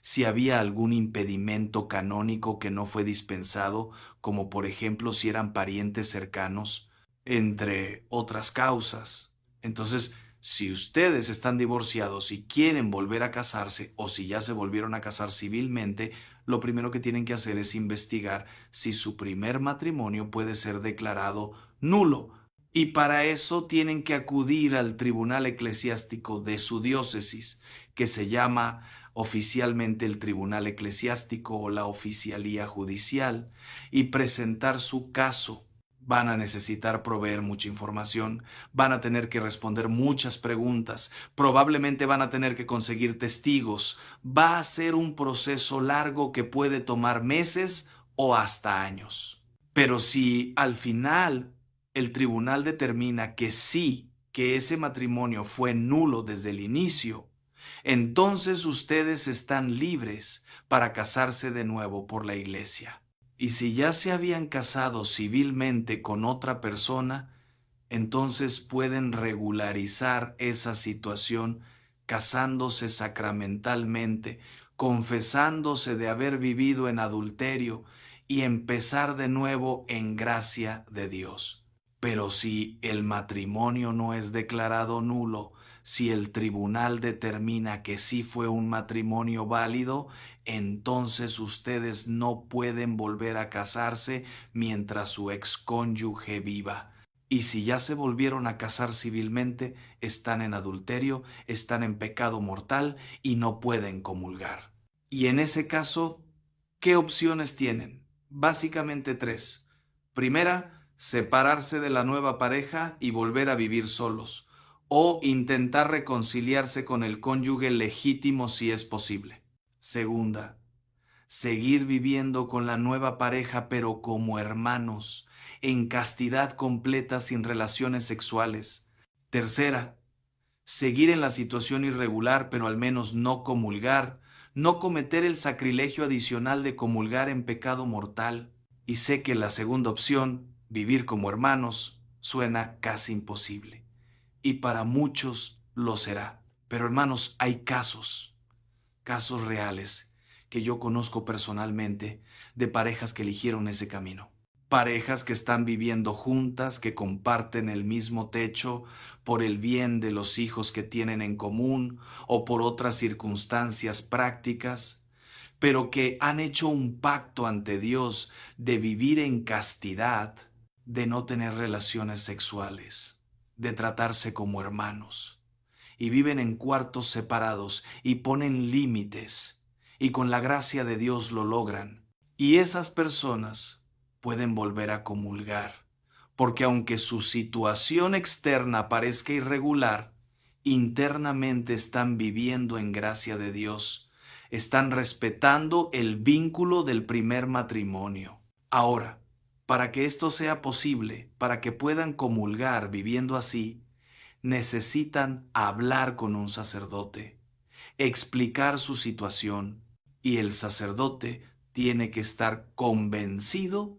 si había algún impedimento canónico que no fue dispensado, como por ejemplo si eran parientes cercanos, entre otras causas. Entonces, si ustedes están divorciados y quieren volver a casarse, o si ya se volvieron a casar civilmente, lo primero que tienen que hacer es investigar si su primer matrimonio puede ser declarado nulo. Y para eso tienen que acudir al tribunal eclesiástico de su diócesis, que se llama oficialmente el tribunal eclesiástico o la oficialía judicial, y presentar su caso. Van a necesitar proveer mucha información, van a tener que responder muchas preguntas, probablemente van a tener que conseguir testigos. Va a ser un proceso largo que puede tomar meses o hasta años. Pero si al final el tribunal determina que sí, que ese matrimonio fue nulo desde el inicio, entonces ustedes están libres para casarse de nuevo por la iglesia. Y si ya se habían casado civilmente con otra persona, entonces pueden regularizar esa situación casándose sacramentalmente, confesándose de haber vivido en adulterio y empezar de nuevo en gracia de Dios. Pero si el matrimonio no es declarado nulo, si el tribunal determina que sí fue un matrimonio válido, entonces ustedes no pueden volver a casarse mientras su excónyuge viva. Y si ya se volvieron a casar civilmente, están en adulterio, están en pecado mortal y no pueden comulgar. Y en ese caso, ¿qué opciones tienen? Básicamente tres. Primera, separarse de la nueva pareja y volver a vivir solos, o intentar reconciliarse con el cónyuge legítimo si es posible. Segunda, seguir viviendo con la nueva pareja pero como hermanos, en castidad completa sin relaciones sexuales. Tercera, seguir en la situación irregular pero al menos no comulgar, no cometer el sacrilegio adicional de comulgar en pecado mortal. Y sé que la segunda opción, vivir como hermanos, suena casi imposible. Y para muchos lo será. Pero hermanos, hay casos reales que yo conozco personalmente de parejas que eligieron ese camino. Parejas que están viviendo juntas, que comparten el mismo techo por el bien de los hijos que tienen en común o por otras circunstancias prácticas, pero que han hecho un pacto ante Dios de vivir en castidad, de no tener relaciones sexuales, de tratarse como hermanos, y viven en cuartos separados y ponen límites, y con la gracia de Dios lo logran. Y esas personas pueden volver a comulgar, porque aunque su situación externa parezca irregular, internamente están viviendo en gracia de Dios, están respetando el vínculo del primer matrimonio. Ahora, para que esto sea posible, para que puedan comulgar viviendo así, necesitan hablar con un sacerdote, explicar su situación, y el sacerdote tiene que estar convencido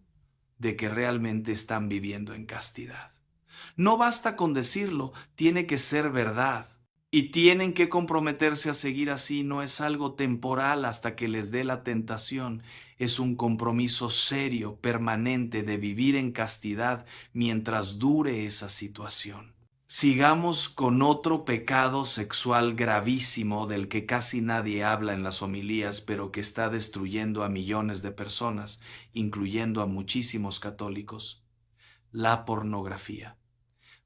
de que realmente están viviendo en castidad. No basta con decirlo, tiene que ser verdad. Y tienen que comprometerse a seguir así, no es algo temporal hasta que les dé la tentación, es un compromiso serio, permanente, de vivir en castidad mientras dure esa situación. Sigamos con otro pecado sexual gravísimo del que casi nadie habla en las homilías, pero que está destruyendo a millones de personas, incluyendo a muchísimos católicos: la pornografía.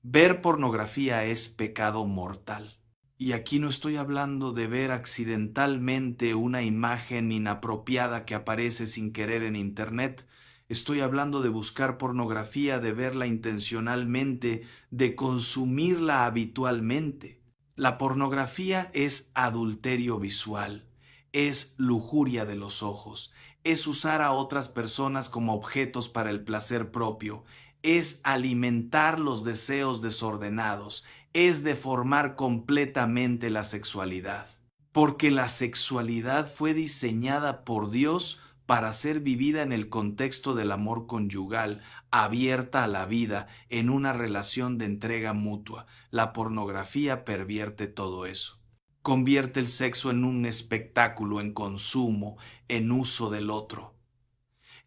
Ver pornografía es pecado mortal. Y aquí no estoy hablando de ver accidentalmente una imagen inapropiada que aparece sin querer en Internet. Estoy hablando de buscar pornografía, de verla intencionalmente, de consumirla habitualmente. La pornografía es adulterio visual, es lujuria de los ojos, es usar a otras personas como objetos para el placer propio, es alimentar los deseos desordenados, es deformar completamente la sexualidad. Porque la sexualidad fue diseñada por Dios para ser vivida en el contexto del amor conyugal, abierta a la vida, en una relación de entrega mutua. La pornografía pervierte todo eso. Convierte el sexo en un espectáculo, en consumo, en uso del otro.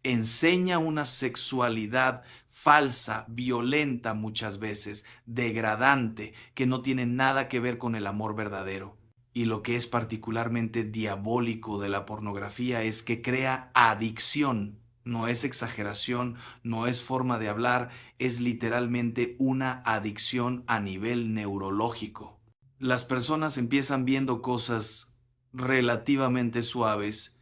Enseña una sexualidad falsa, violenta muchas veces, degradante, que no tiene nada que ver con el amor verdadero. Y lo que es particularmente diabólico de la pornografía es que crea adicción. No es exageración, no es forma de hablar, es literalmente una adicción a nivel neurológico. Las personas empiezan viendo cosas relativamente suaves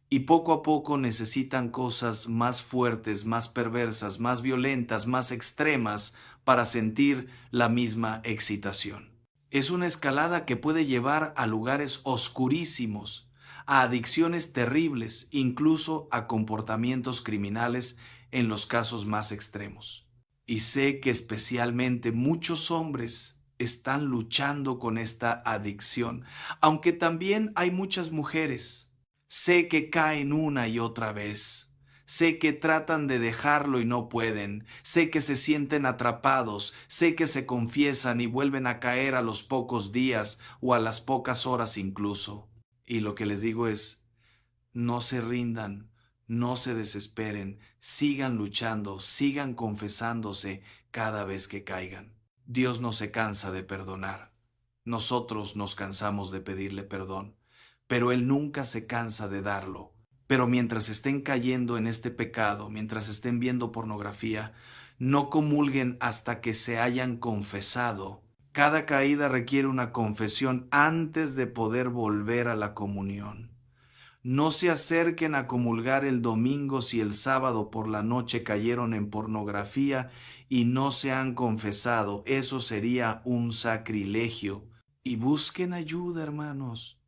y poco a poco necesitan cosas más fuertes, más perversas, más violentas, más extremas para sentir la misma excitación. Es una escalada que puede llevar a lugares oscurísimos, a adicciones terribles, incluso a comportamientos criminales en los casos más extremos. Y sé que especialmente muchos hombres están luchando con esta adicción, aunque también hay muchas mujeres. Sé que caen una y otra vez. Sé que tratan de dejarlo y no pueden. Sé que se sienten atrapados. Sé que se confiesan y vuelven a caer a los pocos días o a las pocas horas incluso. Y lo que les digo es: no se rindan, no se desesperen, sigan luchando, sigan confesándose cada vez que caigan. Dios no se cansa de perdonar. Nosotros nos cansamos de pedirle perdón, pero Él nunca se cansa de darlo. Pero mientras estén cayendo en este pecado, mientras estén viendo pornografía, no comulguen hasta que se hayan confesado. Cada caída requiere una confesión antes de poder volver a la comunión. No se acerquen a comulgar el domingo si el sábado por la noche cayeron en pornografía y no se han confesado. Eso sería un sacrilegio. Y busquen ayuda, hermanos.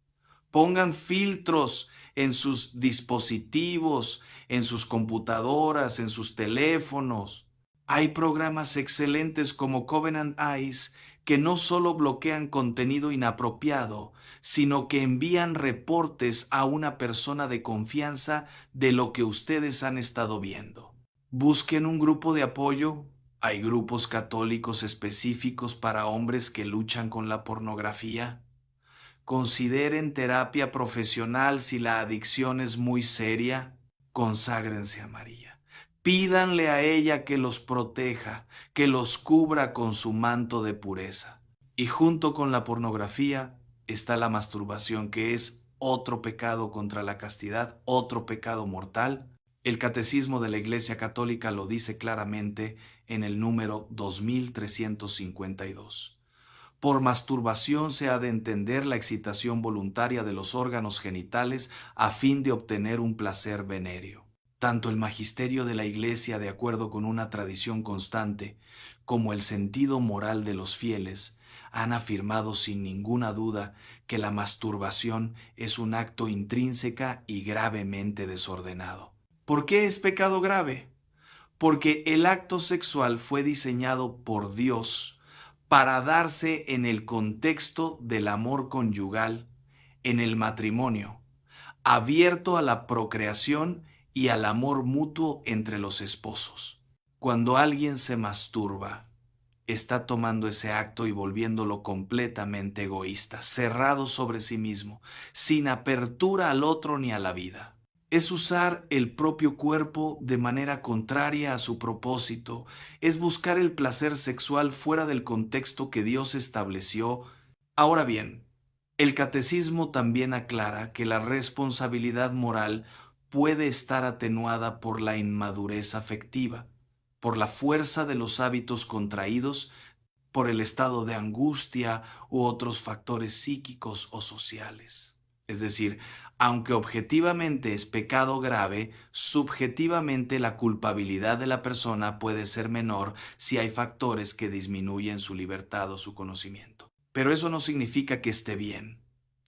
Pongan filtros en sus dispositivos, en sus computadoras, en sus teléfonos. Hay programas excelentes como Covenant Eyes que no solo bloquean contenido inapropiado, sino que envían reportes a una persona de confianza de lo que ustedes han estado viendo. Busquen un grupo de apoyo. Hay grupos católicos específicos para hombres que luchan con la pornografía. Consideren terapia profesional si la adicción es muy seria. Conságrense a María. Pídanle a ella que los proteja, que los cubra con su manto de pureza. Y junto con la pornografía está la masturbación, que es otro pecado contra la castidad, otro pecado mortal. El Catecismo de la Iglesia Católica lo dice claramente en el número 2352. Por masturbación se ha de entender la excitación voluntaria de los órganos genitales a fin de obtener un placer venéreo. Tanto el magisterio de la Iglesia, de acuerdo con una tradición constante, como el sentido moral de los fieles, han afirmado sin ninguna duda que la masturbación es un acto intrínseca y gravemente desordenado. ¿Por qué es pecado grave? Porque el acto sexual fue diseñado por Dios para darse en el contexto del amor conyugal, en el matrimonio, abierto a la procreación y al amor mutuo entre los esposos. Cuando alguien se masturba, está tomando ese acto y volviéndolo completamente egoísta, cerrado sobre sí mismo, sin apertura al otro ni a la vida. Es usar el propio cuerpo de manera contraria a su propósito, es buscar el placer sexual fuera del contexto que Dios estableció. Ahora bien, el catecismo también aclara que la responsabilidad moral puede estar atenuada por la inmadurez afectiva, por la fuerza de los hábitos contraídos, por el estado de angustia u otros factores psíquicos o sociales. Es decir, aunque objetivamente es pecado grave, subjetivamente la culpabilidad de la persona puede ser menor si hay factores que disminuyen su libertad o su conocimiento. Pero eso no significa que esté bien.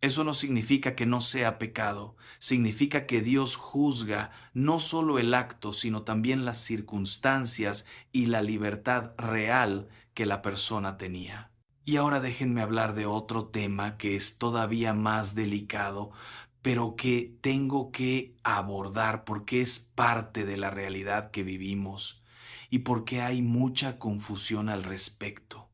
Eso no significa que no sea pecado. Significa que Dios juzga no solo el acto, sino también las circunstancias y la libertad real que la persona tenía. Y ahora déjenme hablar de otro tema que es todavía más delicado, pero que tengo que abordar porque es parte de la realidad que vivimos y porque hay mucha confusión al respecto.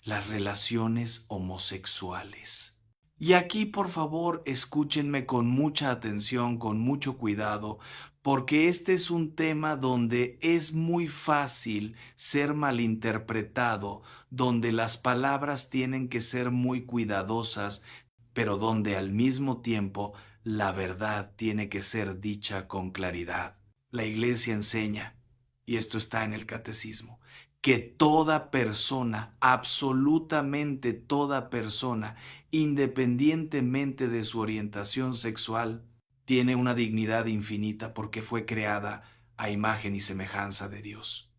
Las relaciones homosexuales. Y aquí, por favor, escúchenme con mucha atención, con mucho cuidado, porque este es un tema donde es muy fácil ser malinterpretado, donde las palabras tienen que ser muy cuidadosas, pero donde al mismo tiempo la verdad tiene que ser dicha con claridad. La Iglesia enseña, y esto está en el Catecismo, que toda persona, absolutamente toda persona, independientemente de su orientación sexual, tiene una dignidad infinita porque fue creada a imagen y semejanza de Dios.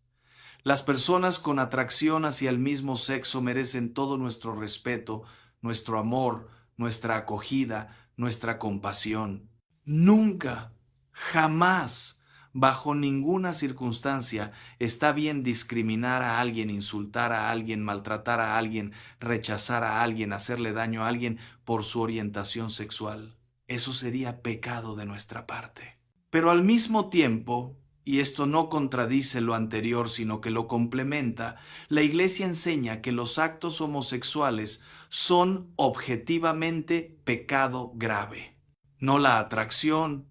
Las personas con atracción hacia el mismo sexo merecen todo nuestro respeto, nuestro amor, nuestra acogida, nuestra compasión. Nunca, jamás, bajo ninguna circunstancia, está bien discriminar a alguien, insultar a alguien, maltratar a alguien, rechazar a alguien, hacerle daño a alguien por su orientación sexual. Eso sería pecado de nuestra parte. Pero al mismo tiempo, y esto no contradice lo anterior, sino que lo complementa, la Iglesia enseña que los actos homosexuales son objetivamente pecado grave. No la atracción,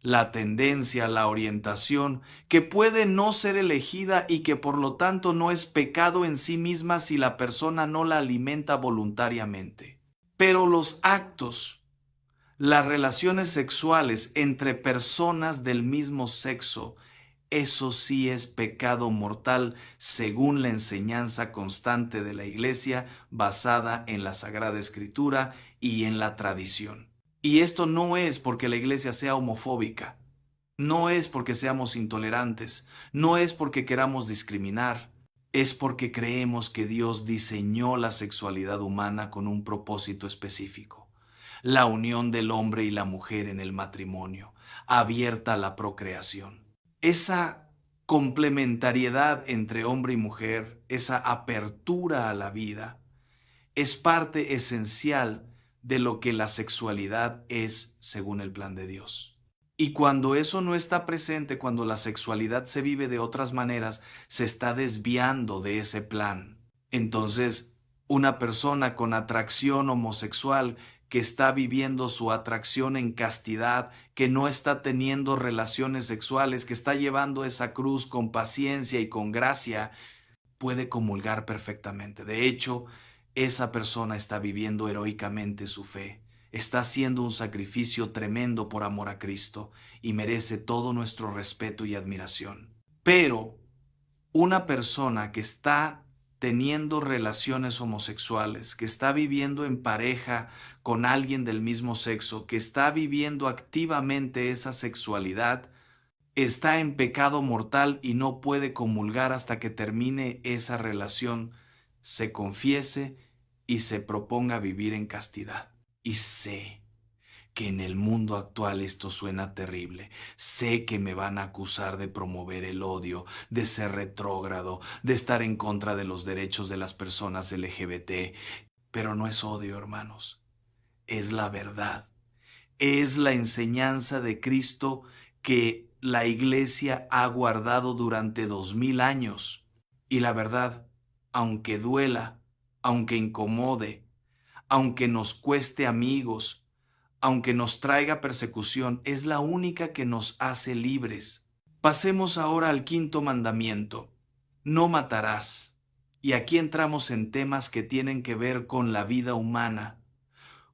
la tendencia, la orientación, que puede no ser elegida y que por lo tanto no es pecado en sí misma si la persona no la alimenta voluntariamente. Pero los actos, las relaciones sexuales entre personas del mismo sexo, eso sí es pecado mortal según la enseñanza constante de la Iglesia basada en la Sagrada Escritura y en la tradición. Y esto no es porque la Iglesia sea homofóbica, no es porque seamos intolerantes, no es porque queramos discriminar, es porque creemos que Dios diseñó la sexualidad humana con un propósito específico: la unión del hombre y la mujer en el matrimonio, abierta a la procreación. Esa complementariedad entre hombre y mujer, esa apertura a la vida, es parte esencial de lo que la sexualidad es según el plan de Dios. Y cuando eso no está presente, cuando la sexualidad se vive de otras maneras, se está desviando de ese plan. Entonces, una persona con atracción homosexual que está viviendo su atracción en castidad, que no está teniendo relaciones sexuales, que está llevando esa cruz con paciencia y con gracia, puede comulgar perfectamente. De hecho, esa persona está viviendo heroicamente su fe, está haciendo un sacrificio tremendo por amor a Cristo y merece todo nuestro respeto y admiración. Pero una persona que está teniendo relaciones homosexuales, que está viviendo en pareja con alguien del mismo sexo, que está viviendo activamente esa sexualidad, está en pecado mortal y no puede comulgar hasta que termine esa relación, se confiese y se proponga vivir en castidad. Y sé que en el mundo actual esto suena terrible. Sé que me van a acusar de promover el odio, de ser retrógrado, de estar en contra de los derechos de las personas LGBT, pero no es odio, hermanos. Es la verdad. Es la enseñanza de Cristo que la Iglesia ha guardado durante 2000 años. Y la verdad, aunque duela, aunque incomode, aunque nos cueste amigos, aunque nos traiga persecución, es la única que nos hace libres. Pasemos ahora al quinto mandamiento: no matarás. Y aquí entramos en temas que tienen que ver con la vida humana,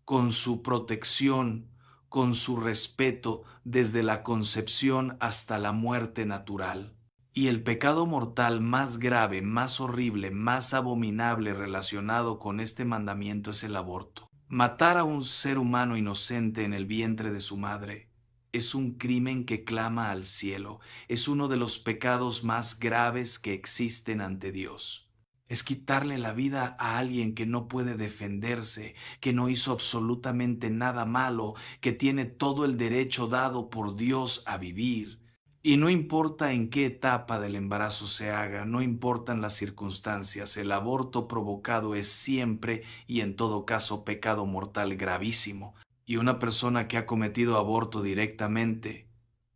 con su protección, con su respeto desde la concepción hasta la muerte natural. Y el pecado mortal más grave, más horrible, más abominable relacionado con este mandamiento es el aborto. Matar a un ser humano inocente en el vientre de su madre es un crimen que clama al cielo, es uno de los pecados más graves que existen ante Dios. Es quitarle la vida a alguien que no puede defenderse, que no hizo absolutamente nada malo, que tiene todo el derecho dado por Dios a vivir. Y no importa en qué etapa del embarazo se haga, no importan las circunstancias, el aborto provocado es siempre y en todo caso pecado mortal gravísimo. Y una persona que ha cometido aborto directamente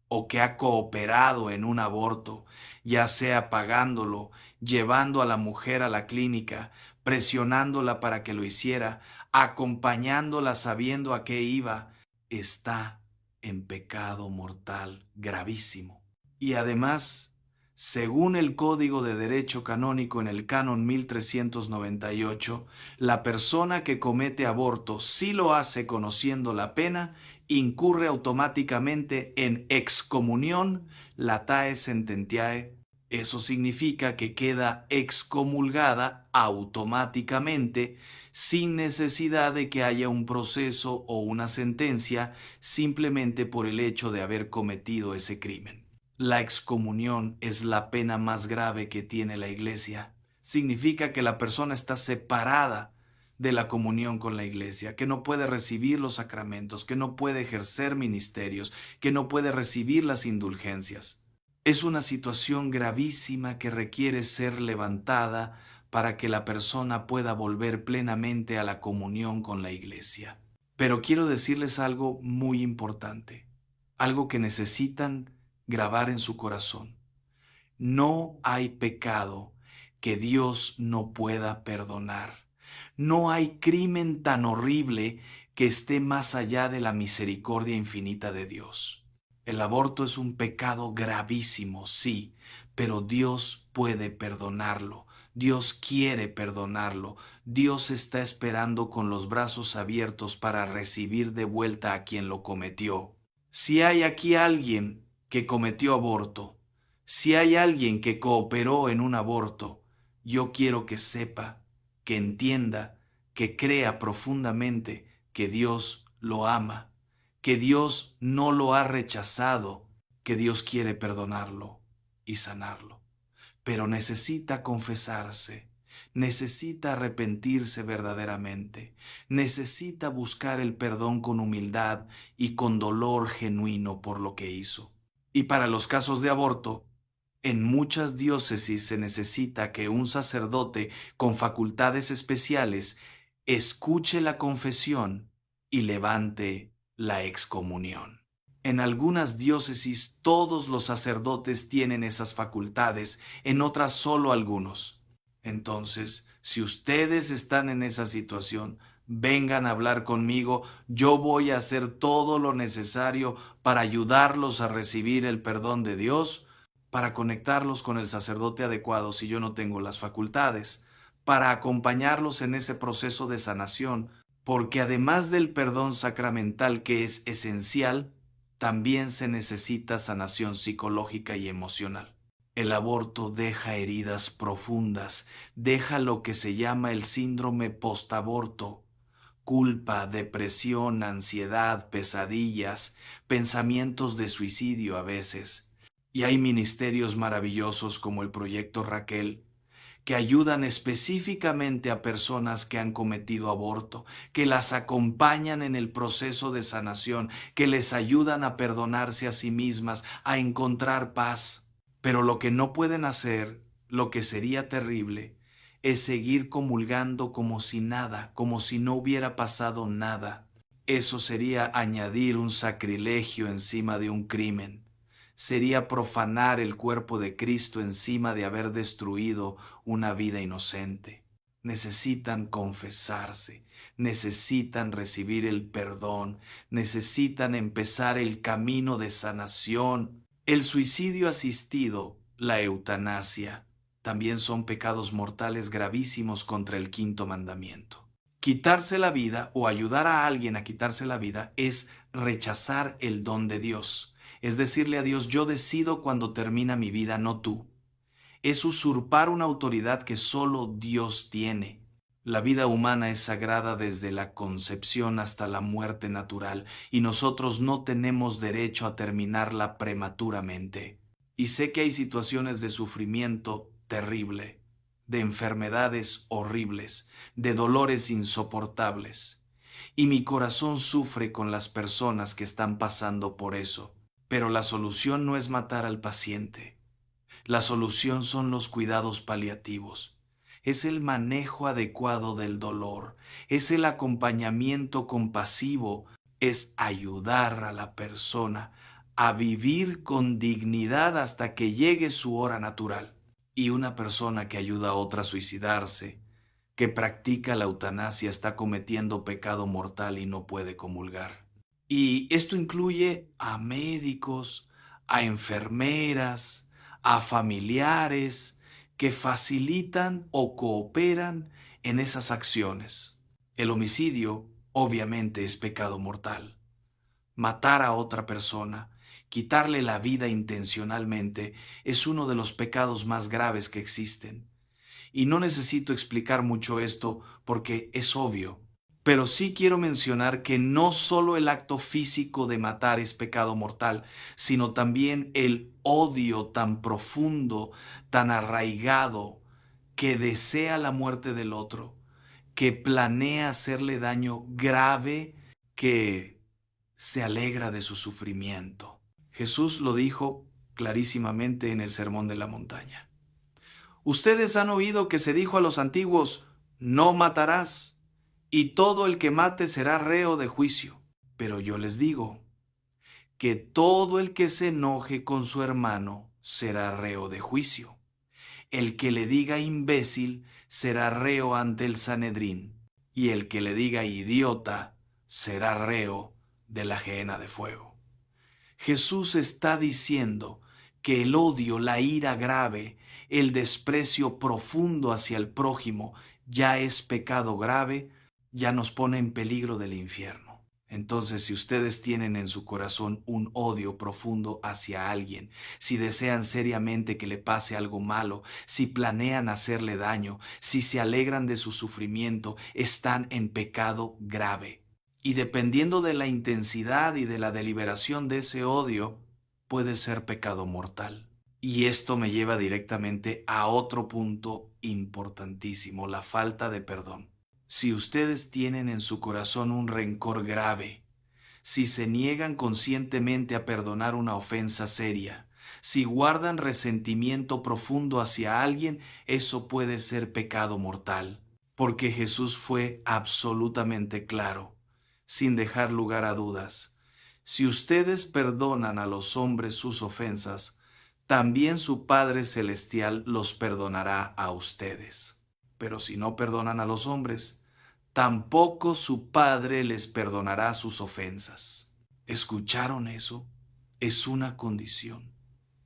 o que ha cooperado en un aborto, ya sea pagándolo, llevando a la mujer a la clínica, presionándola para que lo hiciera, acompañándola sabiendo a qué iba, está en pecado mortal gravísimo. Y además, según el Código de Derecho Canónico en el Canon 1398, la persona que comete aborto, si lo hace conociendo la pena, incurre automáticamente en excomunión latae sententiae. Eso significa que queda excomulgada automáticamente, sin necesidad de que haya un proceso o una sentencia, simplemente por el hecho de haber cometido ese crimen. La excomunión es la pena más grave que tiene la Iglesia. Significa que la persona está separada de la comunión con la Iglesia, que no puede recibir los sacramentos, que no puede ejercer ministerios, que no puede recibir las indulgencias. Es una situación gravísima que requiere ser levantada para que la persona pueda volver plenamente a la comunión con la Iglesia. Pero quiero decirles algo muy importante, algo que necesitan grabar en su corazón. No hay pecado que Dios no pueda perdonar. No hay crimen tan horrible que esté más allá de la misericordia infinita de Dios. El aborto es un pecado gravísimo, sí, pero Dios puede perdonarlo. Dios quiere perdonarlo. Dios está esperando con los brazos abiertos para recibir de vuelta a quien lo cometió. Si hay aquí alguien que cometió aborto, si hay alguien que cooperó en un aborto, yo quiero que sepa, que entienda, que crea profundamente que Dios lo ama, que Dios no lo ha rechazado, que Dios quiere perdonarlo y sanarlo. Pero necesita confesarse, necesita arrepentirse verdaderamente, necesita buscar el perdón con humildad y con dolor genuino por lo que hizo. Y para los casos de aborto, en muchas diócesis se necesita que un sacerdote con facultades especiales escuche la confesión y levante la excomunión. En algunas diócesis todos los sacerdotes tienen esas facultades, en otras solo algunos. Entonces, si ustedes están en esa situación, vengan a hablar conmigo, yo voy a hacer todo lo necesario para ayudarlos a recibir el perdón de Dios, para conectarlos con el sacerdote adecuado si yo no tengo las facultades, para acompañarlos en ese proceso de sanación, porque además del perdón sacramental que es esencial, también se necesita sanación psicológica y emocional. El aborto deja heridas profundas, deja lo que se llama el síndrome postaborto, culpa, depresión, ansiedad, pesadillas, pensamientos de suicidio a veces. Y hay ministerios maravillosos como el Proyecto Raquel, que ayudan específicamente a personas que han cometido aborto, que las acompañan en el proceso de sanación, que les ayudan a perdonarse a sí mismas, a encontrar paz. Pero lo que no pueden hacer, lo que sería terrible, es seguir comulgando como si nada, como si no hubiera pasado nada. Eso sería añadir un sacrilegio encima de un crimen. Sería profanar el cuerpo de Cristo encima de haber destruido una vida inocente. Necesitan confesarse, necesitan recibir el perdón, necesitan empezar el camino de sanación. El suicidio asistido, la eutanasia, también son pecados mortales gravísimos contra el quinto mandamiento. Quitarse la vida o ayudar a alguien a quitarse la vida es rechazar el don de Dios. Es decirle a Dios, yo decido cuando termina mi vida, no tú. Es usurpar una autoridad que solo Dios tiene. La vida humana es sagrada desde la concepción hasta la muerte natural y nosotros no tenemos derecho a terminarla prematuramente. Y sé que hay situaciones de sufrimiento terrible, de enfermedades horribles, de dolores insoportables. Y mi corazón sufre con las personas que están pasando por eso. Pero la solución no es matar al paciente. La solución son los cuidados paliativos. Es el manejo adecuado del dolor. Es el acompañamiento compasivo. Es ayudar a la persona a vivir con dignidad hasta que llegue su hora natural. Y una persona que ayuda a otra a suicidarse, que practica la eutanasia, está cometiendo pecado mortal y no puede comulgar. Y esto incluye a médicos, a enfermeras, a familiares que facilitan o cooperan en esas acciones. El homicidio obviamente es pecado mortal. Matar a otra persona, quitarle la vida intencionalmente, es uno de los pecados más graves que existen. Y no necesito explicar mucho esto porque es obvio. Pero sí quiero mencionar que no solo el acto físico de matar es pecado mortal, sino también el odio tan profundo, tan arraigado, que desea la muerte del otro, que planea hacerle daño grave, que se alegra de su sufrimiento. Jesús lo dijo clarísimamente en el Sermón de la Montaña. Ustedes han oído que se dijo a los antiguos, no matarás, y todo el que mate será reo de juicio. Pero yo les digo, que todo el que se enoje con su hermano será reo de juicio. El que le diga imbécil será reo ante el Sanedrín, y el que le diga idiota será reo de la gehenna de fuego. Jesús está diciendo que el odio, la ira grave, el desprecio profundo hacia el prójimo ya es pecado grave, ya nos pone en peligro del infierno. Entonces, si ustedes tienen en su corazón un odio profundo hacia alguien, si desean seriamente que le pase algo malo, si planean hacerle daño, si se alegran de su sufrimiento, están en pecado grave. Y dependiendo de la intensidad y de la deliberación de ese odio, puede ser pecado mortal. Y esto me lleva directamente a otro punto importantísimo, la falta de perdón. Si ustedes tienen en su corazón un rencor grave, si se niegan conscientemente a perdonar una ofensa seria, si guardan resentimiento profundo hacia alguien, eso puede ser pecado mortal, porque Jesús fue absolutamente claro, sin dejar lugar a dudas. Si ustedes perdonan a los hombres sus ofensas, también su Padre Celestial los perdonará a ustedes. Pero si no perdonan a los hombres, tampoco su Padre les perdonará sus ofensas. ¿Escucharon eso? Es una condición.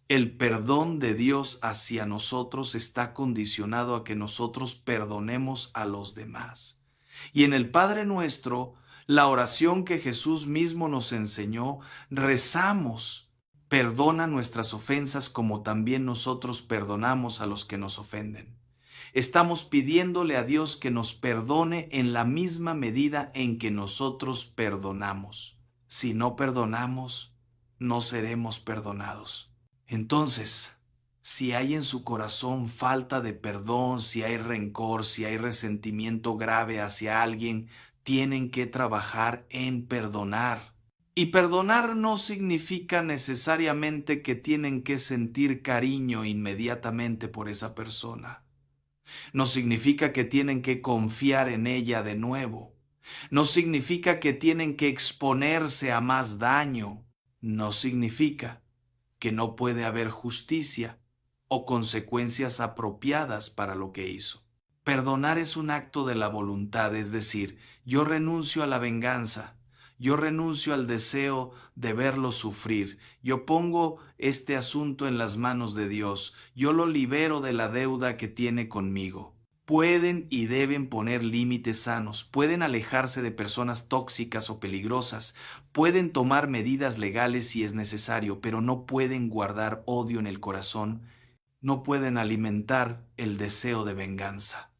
El perdón de Dios hacia nosotros está condicionado a que nosotros perdonemos a los demás. Y en el Padre Nuestro, la oración que Jesús mismo nos enseñó, rezamos: perdona nuestras ofensas como también nosotros perdonamos a los que nos ofenden. Estamos pidiéndole a Dios que nos perdone en la misma medida en que nosotros perdonamos. Si no perdonamos, no seremos perdonados. Entonces, si hay en su corazón falta de perdón, si hay rencor, si hay resentimiento grave hacia alguien, tienen que trabajar en perdonar. Y perdonar no significa necesariamente que tienen que sentir cariño inmediatamente por esa persona. No significa que tienen que confiar en ella de nuevo. No significa que tienen que exponerse a más daño. No significa que no puede haber justicia o consecuencias apropiadas para lo que hizo. Perdonar es un acto de la voluntad, es decir, yo renuncio a la venganza, yo renuncio al deseo de verlo sufrir, yo pongo este asunto en las manos de Dios, yo lo libero de la deuda que tiene conmigo. Pueden y deben poner límites sanos, pueden alejarse de personas tóxicas o peligrosas, pueden tomar medidas legales si es necesario, pero no pueden guardar odio en el corazón, no pueden alimentar el deseo de venganza,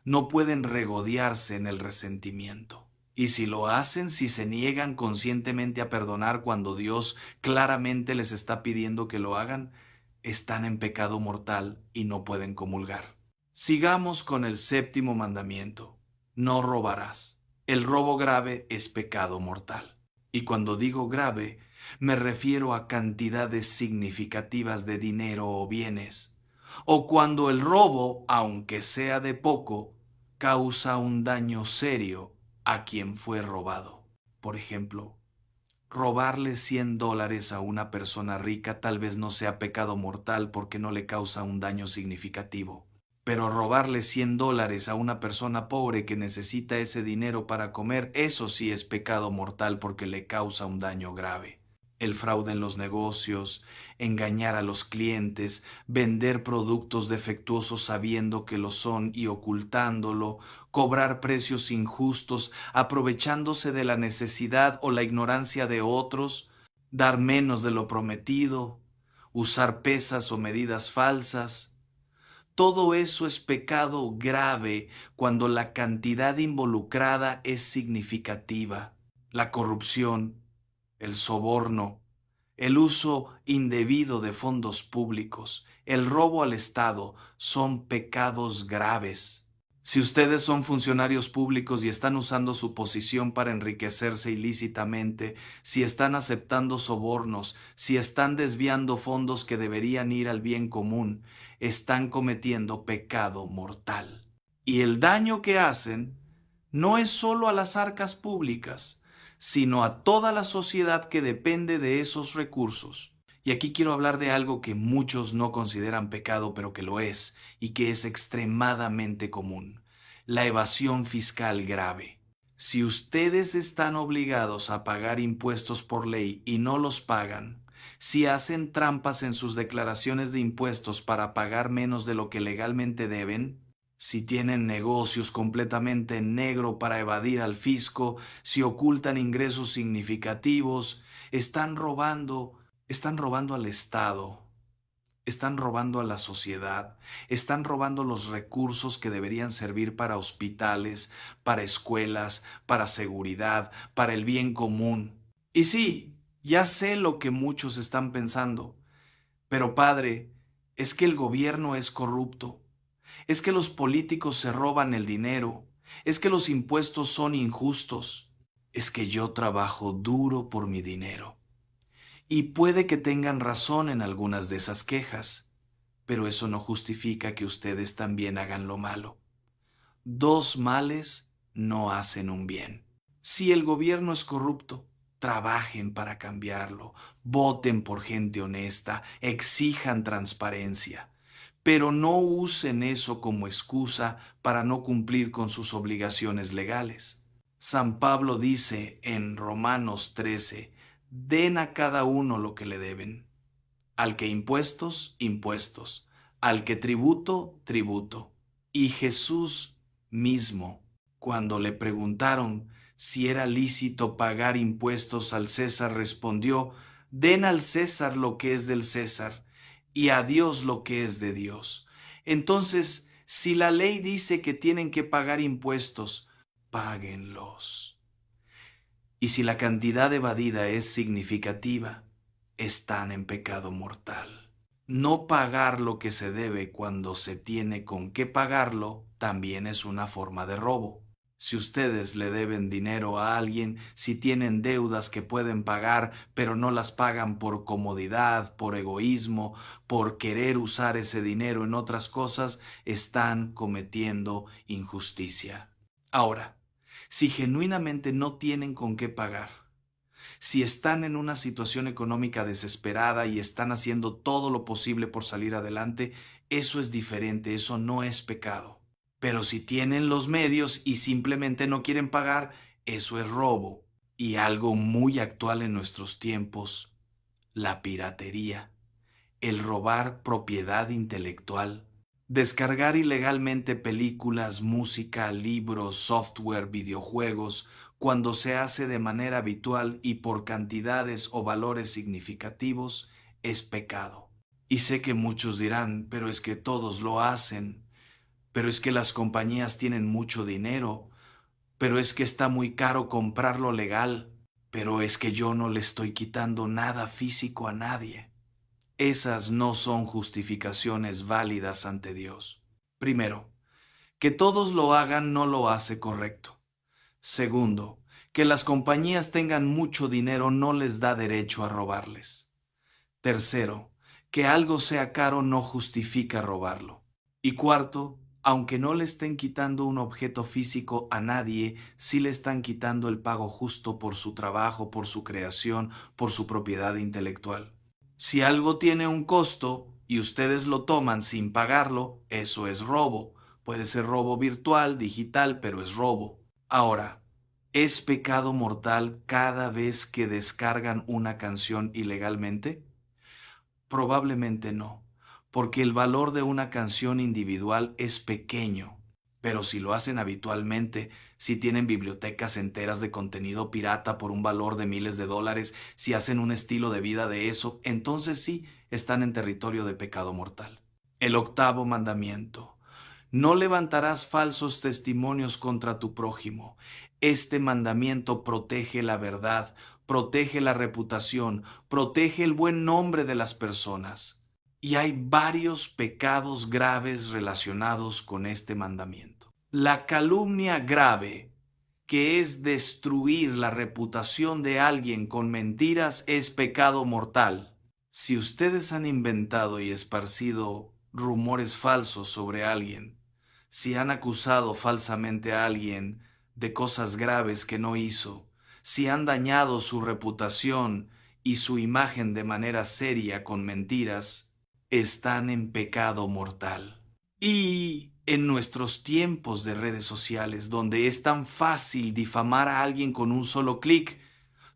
no pueden regodearse en el resentimiento. Y si lo hacen, si se niegan conscientemente a perdonar cuando Dios claramente les está pidiendo que lo hagan, están en pecado mortal y no pueden comulgar. Sigamos con el séptimo mandamiento: no robarás. El robo grave es pecado mortal. Y cuando digo grave, me refiero a cantidades significativas de dinero o bienes, o cuando el robo, aunque sea de poco, causa un daño serio a quien fue robado. Por ejemplo, robarle $100 a una persona rica tal vez no sea pecado mortal porque no le causa un daño significativo. Pero robarle $100 a una persona pobre que necesita ese dinero para comer, eso sí es pecado mortal porque le causa un daño grave. El fraude en los negocios, engañar a los clientes, vender productos defectuosos sabiendo que lo son y ocultándolo, cobrar precios injustos, aprovechándose de la necesidad o la ignorancia de otros, dar menos de lo prometido, usar pesas o medidas falsas. Todo eso es pecado grave cuando la cantidad involucrada es significativa. La corrupción, el soborno, el uso indebido de fondos públicos, el robo al Estado son pecados graves. Si ustedes son funcionarios públicos y están usando su posición para enriquecerse ilícitamente, si están aceptando sobornos, si están desviando fondos que deberían ir al bien común, están cometiendo pecado mortal. Y el daño que hacen no es solo a las arcas públicas, sino a toda la sociedad que depende de esos recursos. Y aquí quiero hablar de algo que muchos no consideran pecado, pero que lo es, y que es extremadamente común: la evasión fiscal grave. Si ustedes están obligados a pagar impuestos por ley y no los pagan, si hacen trampas en sus declaraciones de impuestos para pagar menos de lo que legalmente deben, si tienen negocios completamente en negro para evadir al fisco, si ocultan ingresos significativos, están robando al Estado. Están robando a la sociedad, están robando los recursos que deberían servir para hospitales, para escuelas, para seguridad, para el bien común. Y sí, ya sé lo que muchos están pensando, pero padre, es que el gobierno es corrupto, es que los políticos se roban el dinero, es que los impuestos son injustos, es que yo trabajo duro por mi dinero. Y puede que tengan razón en algunas de esas quejas, pero eso no justifica que ustedes también hagan lo malo. Dos males no hacen un bien. Si el gobierno es corrupto, trabajen para cambiarlo, voten por gente honesta, exijan transparencia, pero no usen eso como excusa para no cumplir con sus obligaciones legales. San Pablo dice en Romanos 13, den a cada uno lo que le deben. Al que impuestos, impuestos. Al que tributo, tributo. Y Jesús mismo, cuando le preguntaron si era lícito pagar impuestos al César, respondió, den al César lo que es del César y a Dios lo que es de Dios. Entonces, si la ley dice que tienen que pagar impuestos, páguenlos. Y si la cantidad evadida es significativa, están en pecado mortal. No pagar lo que se debe cuando se tiene con qué pagarlo también es una forma de robo. Si ustedes le deben dinero a alguien, si tienen deudas que pueden pagar, pero no las pagan por comodidad, por egoísmo, por querer usar ese dinero en otras cosas, están cometiendo injusticia. Ahora, si genuinamente no tienen con qué pagar, si están en una situación económica desesperada y están haciendo todo lo posible por salir adelante, eso es diferente, eso no es pecado. Pero si tienen los medios y simplemente no quieren pagar, eso es robo. Y algo muy actual en nuestros tiempos, la piratería, el robar propiedad intelectual. Descargar ilegalmente películas, música, libros, software, videojuegos, cuando se hace de manera habitual y por cantidades o valores significativos, es pecado. Y sé que muchos dirán, pero es que todos lo hacen, pero es que las compañías tienen mucho dinero, pero es que está muy caro comprarlo legal, pero es que yo no le estoy quitando nada físico a nadie. Esas no son justificaciones válidas ante Dios. Primero, que todos lo hagan no lo hace correcto. Segundo, que las compañías tengan mucho dinero no les da derecho a robarles. Tercero, que algo sea caro no justifica robarlo. Y cuarto, aunque no le estén quitando un objeto físico a nadie, sí le están quitando el pago justo por su trabajo, por su creación, por su propiedad intelectual. Si algo tiene un costo y ustedes lo toman sin pagarlo, eso es robo. Puede ser robo virtual, digital, pero es robo. Ahora, ¿es pecado mortal cada vez que descargan una canción ilegalmente? Probablemente no, porque el valor de una canción individual es pequeño, pero si lo hacen habitualmente, si tienen bibliotecas enteras de contenido pirata por un valor de miles de dólares, si hacen un estilo de vida de eso, entonces sí están en territorio de pecado mortal. El octavo mandamiento. No levantarás falsos testimonios contra tu prójimo. Este mandamiento protege la verdad, protege la reputación, protege el buen nombre de las personas. Y hay varios pecados graves relacionados con este mandamiento. La calumnia grave, que es destruir la reputación de alguien con mentiras, es pecado mortal. Si ustedes han inventado y esparcido rumores falsos sobre alguien, si han acusado falsamente a alguien de cosas graves que no hizo, si han dañado su reputación y su imagen de manera seria con mentiras, están en pecado mortal. Y En nuestros tiempos de redes sociales, donde es tan fácil difamar a alguien con un solo clic,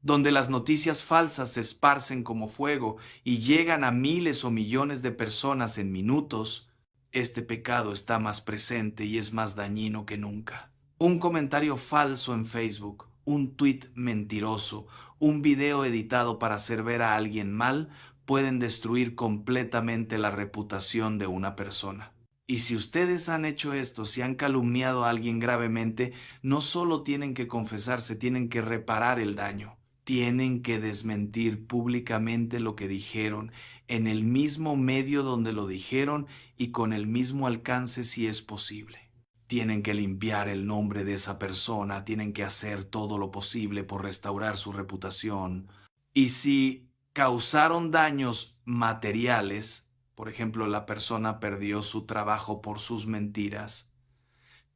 donde las noticias falsas se esparcen como fuego y llegan a miles o millones de personas en minutos, este pecado está más presente y es más dañino que nunca. Un comentario falso en Facebook, un tuit mentiroso, un video editado para hacer ver a alguien mal, pueden destruir completamente la reputación de una persona. Y si ustedes han hecho esto, si han calumniado a alguien gravemente, no solo tienen que confesarse, tienen que reparar el daño. Tienen que desmentir públicamente lo que dijeron, en el mismo medio donde lo dijeron y con el mismo alcance si es posible. Tienen que limpiar el nombre de esa persona, tienen que hacer todo lo posible por restaurar su reputación. Y si causaron daños materiales, por ejemplo, la persona perdió su trabajo por sus mentiras,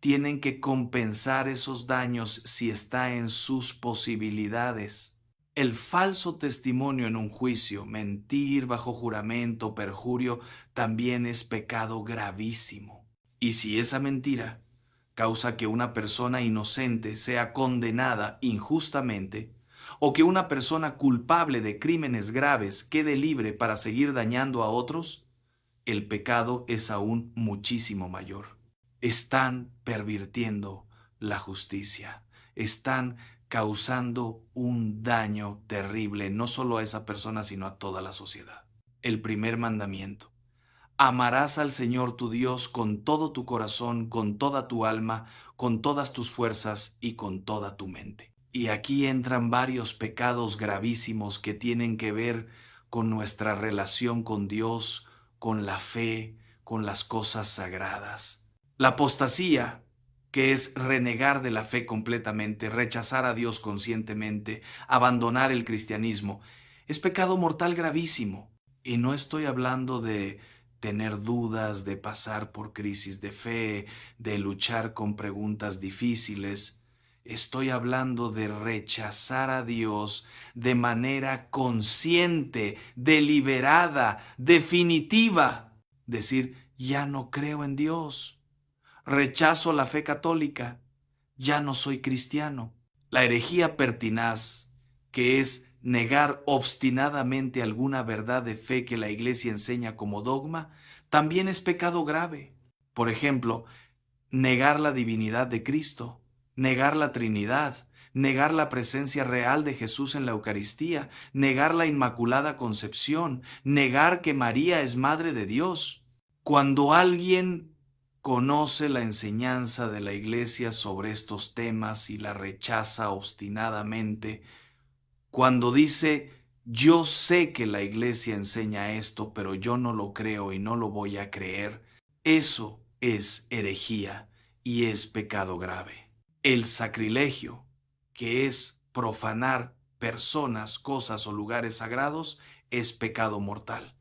tienen que compensar esos daños si está en sus posibilidades. El falso testimonio en un juicio, mentir bajo juramento, perjurio, también es pecado gravísimo. Y si esa mentira causa que una persona inocente sea condenada injustamente, o que una persona culpable de crímenes graves quede libre para seguir dañando a otros, el pecado es aún muchísimo mayor. Están pervirtiendo la justicia, están causando un daño terrible, no solo a esa persona, sino a toda la sociedad. El primer mandamiento: amarás al Señor tu Dios con todo tu corazón, con toda tu alma, con todas tus fuerzas y con toda tu mente. Y aquí entran varios pecados gravísimos que tienen que ver con nuestra relación con Dios, con la fe, con las cosas sagradas. La apostasía, que es renegar de la fe completamente, rechazar a Dios conscientemente, abandonar el cristianismo, es pecado mortal gravísimo. Y no estoy hablando de tener dudas, de pasar por crisis de fe, de luchar con preguntas difíciles. Estoy hablando de rechazar a Dios de manera consciente, deliberada, definitiva. Decir, ya no creo en Dios. Rechazo la fe católica. Ya no soy cristiano. La herejía pertinaz, que es negar obstinadamente alguna verdad de fe que la Iglesia enseña como dogma, también es pecado grave. Por ejemplo, negar la divinidad de Cristo, negar la Trinidad, negar la presencia real de Jesús en la Eucaristía, negar la Inmaculada Concepción, negar que María es Madre de Dios. Cuando alguien conoce la enseñanza de la Iglesia sobre estos temas y la rechaza obstinadamente, cuando dice, yo sé que la Iglesia enseña esto, pero yo no lo creo y no lo voy a creer, eso es herejía y es pecado grave. El sacrilegio, que es profanar personas, cosas o lugares sagrados, es pecado mortal.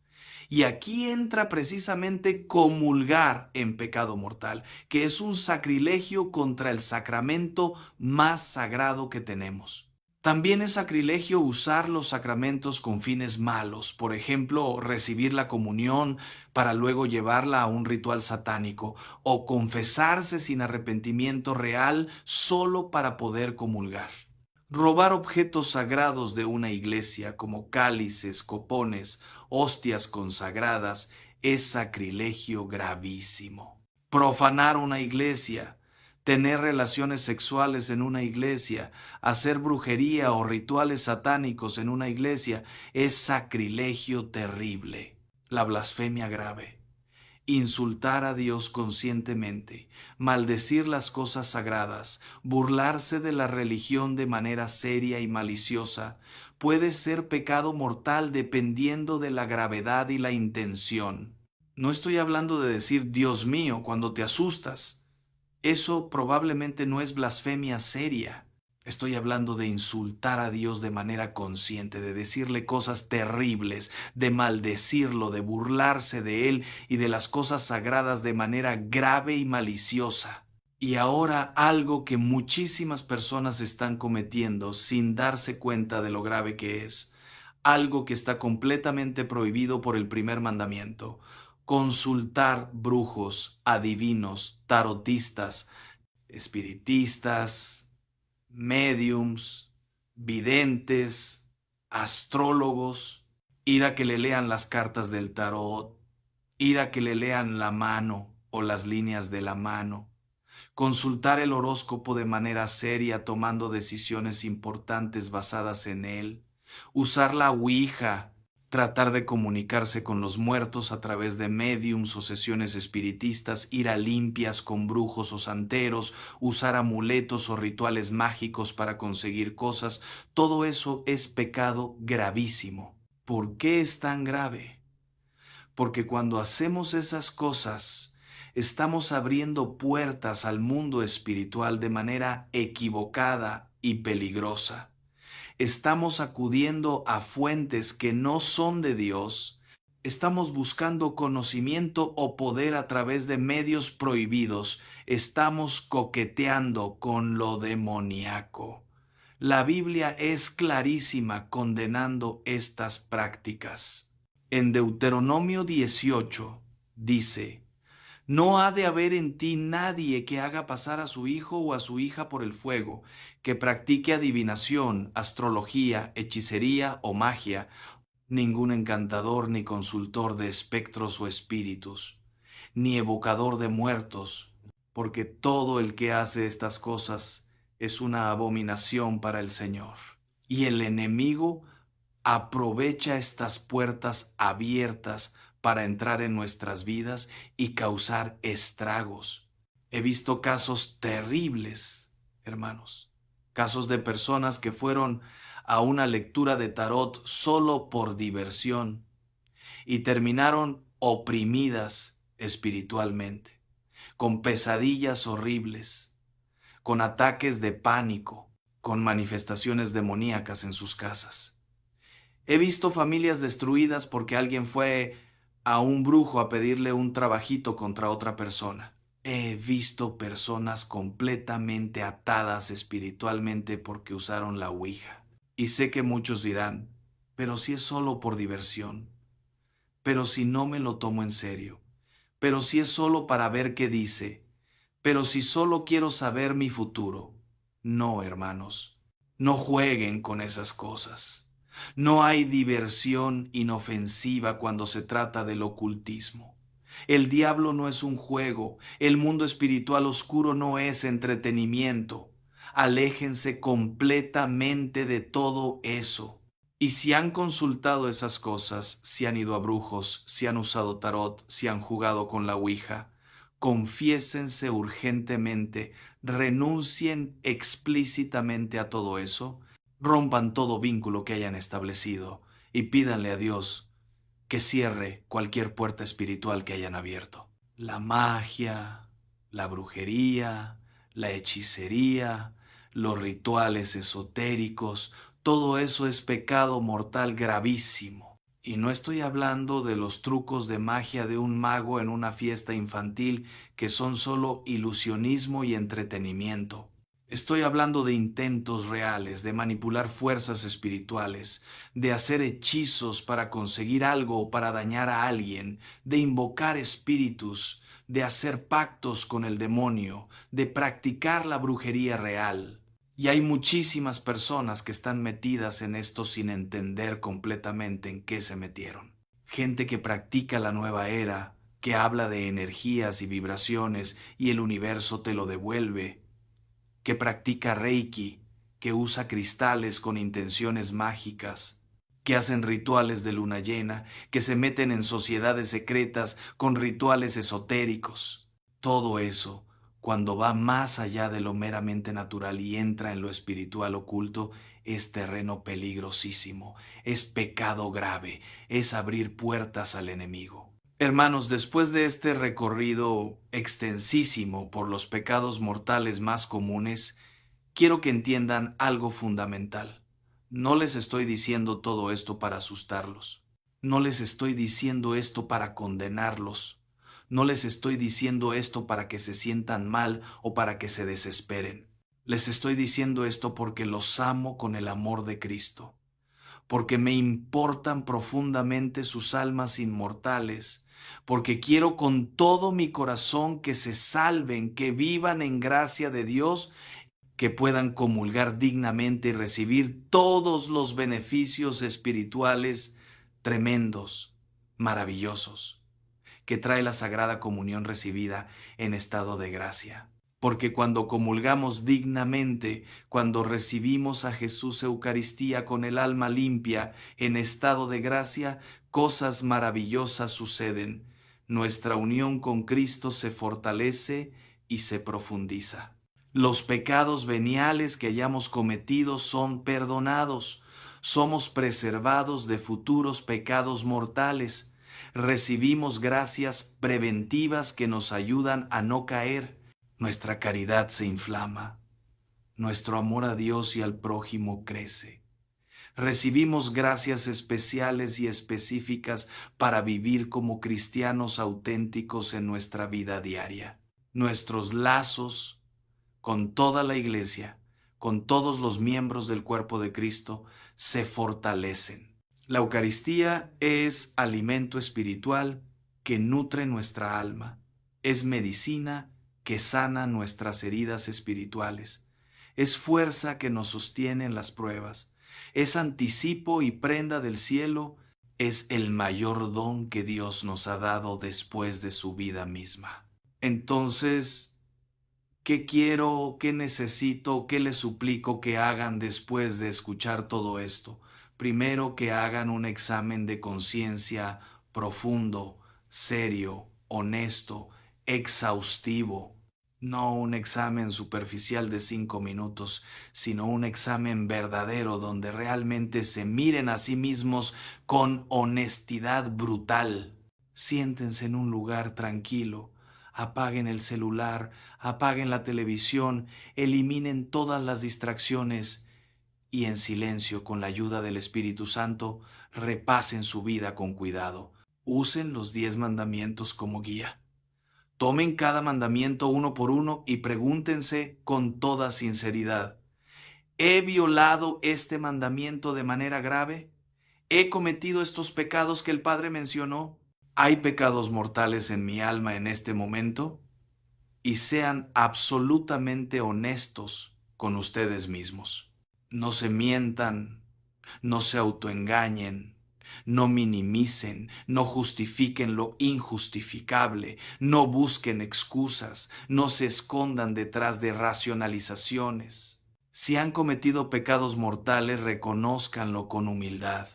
Y aquí entra precisamente comulgar en pecado mortal, que es un sacrilegio contra el sacramento más sagrado que tenemos. También es sacrilegio usar los sacramentos con fines malos, por ejemplo, recibir la comunión para luego llevarla a un ritual satánico, o confesarse sin arrepentimiento real solo para poder comulgar. Robar objetos sagrados de una iglesia como cálices, copones, hostias consagradas es sacrilegio gravísimo. Profanar una iglesia, tener relaciones sexuales en una iglesia, hacer brujería o rituales satánicos en una iglesia es sacrilegio terrible. La blasfemia grave. Insultar a Dios conscientemente, maldecir las cosas sagradas, burlarse de la religión de manera seria y maliciosa, puede ser pecado mortal dependiendo de la gravedad y la intención. No estoy hablando de decir Dios mío cuando te asustas. Eso probablemente no es blasfemia seria. Estoy hablando de insultar a Dios de manera consciente, de decirle cosas terribles, de maldecirlo, de burlarse de Él y de las cosas sagradas de manera grave y maliciosa. Y ahora algo que muchísimas personas están cometiendo sin darse cuenta de lo grave que es, algo que está completamente prohibido por el primer mandamiento: consultar brujos, adivinos, tarotistas, espiritistas, médiums, videntes, astrólogos, ir a que le lean las cartas del tarot, ir a que le lean la mano o las líneas de la mano, consultar el horóscopo de manera seria tomando decisiones importantes basadas en él, usar la ouija, tratar de comunicarse con los muertos a través de médiums o sesiones espiritistas, ir a limpias con brujos o santeros, usar amuletos o rituales mágicos para conseguir cosas, todo eso es pecado gravísimo. ¿Por qué es tan grave? Porque cuando hacemos esas cosas, estamos abriendo puertas al mundo espiritual de manera equivocada y peligrosa. Estamos acudiendo a fuentes que no son de Dios. Estamos buscando conocimiento o poder a través de medios prohibidos. Estamos coqueteando con lo demoníaco. La Biblia es clarísima condenando estas prácticas. En Deuteronomio 18 dice: no ha de haber en ti nadie que haga pasar a su hijo o a su hija por el fuego, que practique adivinación, astrología, hechicería o magia, ningún encantador ni consultor de espectros o espíritus, ni evocador de muertos, porque todo el que hace estas cosas es una abominación para el Señor. Y el enemigo aprovecha estas puertas abiertas para entrar en nuestras vidas y causar estragos. He visto casos terribles, hermanos, casos de personas que fueron a una lectura de tarot solo por diversión y terminaron oprimidas espiritualmente, con pesadillas horribles, con ataques de pánico, con manifestaciones demoníacas en sus casas. He visto familias destruidas porque alguien fue a un brujo a pedirle un trabajito contra otra persona. He visto personas completamente atadas espiritualmente porque usaron la ouija. Y sé que muchos dirán, pero si es solo por diversión, pero si no me lo tomo en serio, pero si es solo para ver qué dice, pero si solo quiero saber mi futuro. No, hermanos, no jueguen con esas cosas. No hay diversión inofensiva cuando se trata del ocultismo. El diablo no es un juego, el mundo espiritual oscuro no es entretenimiento. Aléjense completamente de todo eso. Y si han consultado esas cosas, si han ido a brujos, si han usado tarot, si han jugado con la ouija, confiésense urgentemente, renuncien explícitamente a todo eso, rompan todo vínculo que hayan establecido y pídanle a Dios que cierre cualquier puerta espiritual que hayan abierto. La magia, la brujería, la hechicería, los rituales esotéricos, todo eso es pecado mortal gravísimo. Y no estoy hablando de los trucos de magia de un mago en una fiesta infantil que son solo ilusionismo y entretenimiento. Estoy hablando de intentos reales, de manipular fuerzas espirituales, de hacer hechizos para conseguir algo o para dañar a alguien, de invocar espíritus, de hacer pactos con el demonio, de practicar la brujería real. Y hay muchísimas personas que están metidas en esto sin entender completamente en qué se metieron. Gente que practica la nueva era, que habla de energías y vibraciones y el universo te lo devuelve, que practica Reiki, que usa cristales con intenciones mágicas, que hacen rituales de luna llena, que se meten en sociedades secretas con rituales esotéricos. Todo eso, cuando va más allá de lo meramente natural y entra en lo espiritual oculto, es terreno peligrosísimo, es pecado grave, es abrir puertas al enemigo. Hermanos, después de este recorrido extensísimo por los pecados mortales más comunes, quiero que entiendan algo fundamental. No les estoy diciendo todo esto para asustarlos. No les estoy diciendo esto para condenarlos. No les estoy diciendo esto para que se sientan mal o para que se desesperen. Les estoy diciendo esto porque los amo con el amor de Cristo, porque me importan profundamente sus almas inmortales, porque quiero con todo mi corazón que se salven, que vivan en gracia de Dios, que puedan comulgar dignamente y recibir todos los beneficios espirituales tremendos, maravillosos, que trae la Sagrada Comunión recibida en estado de gracia. Porque cuando comulgamos dignamente, cuando recibimos a Jesús Eucaristía con el alma limpia en estado de gracia, cosas maravillosas suceden. Nuestra unión con Cristo se fortalece y se profundiza. Los pecados veniales que hayamos cometido son perdonados. Somos preservados de futuros pecados mortales. Recibimos gracias preventivas que nos ayudan a no caer. Nuestra caridad se inflama. Nuestro amor a Dios y al prójimo crece. Recibimos gracias especiales y específicas para vivir como cristianos auténticos en nuestra vida diaria. Nuestros lazos con toda la Iglesia, con todos los miembros del cuerpo de Cristo, se fortalecen. La Eucaristía es alimento espiritual que nutre nuestra alma. Es medicina que sana nuestras heridas espirituales. Es fuerza que nos sostiene en las pruebas. Es anticipo y prenda del cielo. Es el mayor don que Dios nos ha dado después de su vida misma. Entonces, ¿qué quiero, qué necesito, qué les suplico que hagan después de escuchar todo esto? Primero, que hagan un examen de conciencia profundo, serio, honesto, exhaustivo. No un examen superficial de 5 minutos, sino un examen verdadero donde realmente se miren a sí mismos con honestidad brutal. Siéntense en un lugar tranquilo. Apaguen el celular, apaguen la televisión, eliminen todas las distracciones y en silencio, con la ayuda del Espíritu Santo, repasen su vida con cuidado. Usen los 10 mandamientos como guía. Tomen cada mandamiento uno por uno y pregúntense con toda sinceridad: ¿he violado este mandamiento de manera grave? ¿He cometido estos pecados que el Padre mencionó? ¿Hay pecados mortales en mi alma en este momento? Y sean absolutamente honestos con ustedes mismos. No se mientan, no se autoengañen, no minimicen, no justifiquen lo injustificable, no busquen excusas, no se escondan detrás de racionalizaciones. Si han cometido pecados mortales, reconózcanlo con humildad.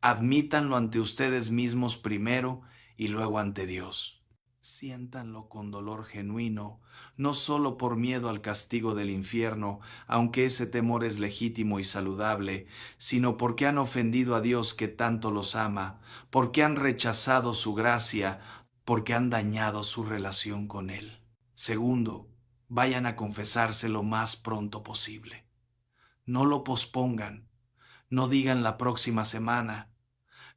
Admítanlo ante ustedes mismos primero y luego ante Dios. Siéntanlo con dolor genuino, no solo por miedo al castigo del infierno, aunque ese temor es legítimo y saludable, sino porque han ofendido a Dios que tanto los ama, porque han rechazado su gracia, porque han dañado su relación con Él. Segundo, vayan a confesarse lo más pronto posible. No lo pospongan, no digan la próxima semana.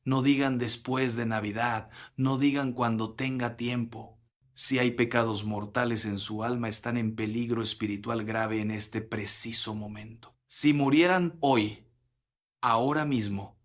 No digan después de Navidad, no digan cuando tenga tiempo. Si hay pecados mortales en su alma, están en peligro espiritual grave en este preciso momento. Si murieran hoy, ahora mismo,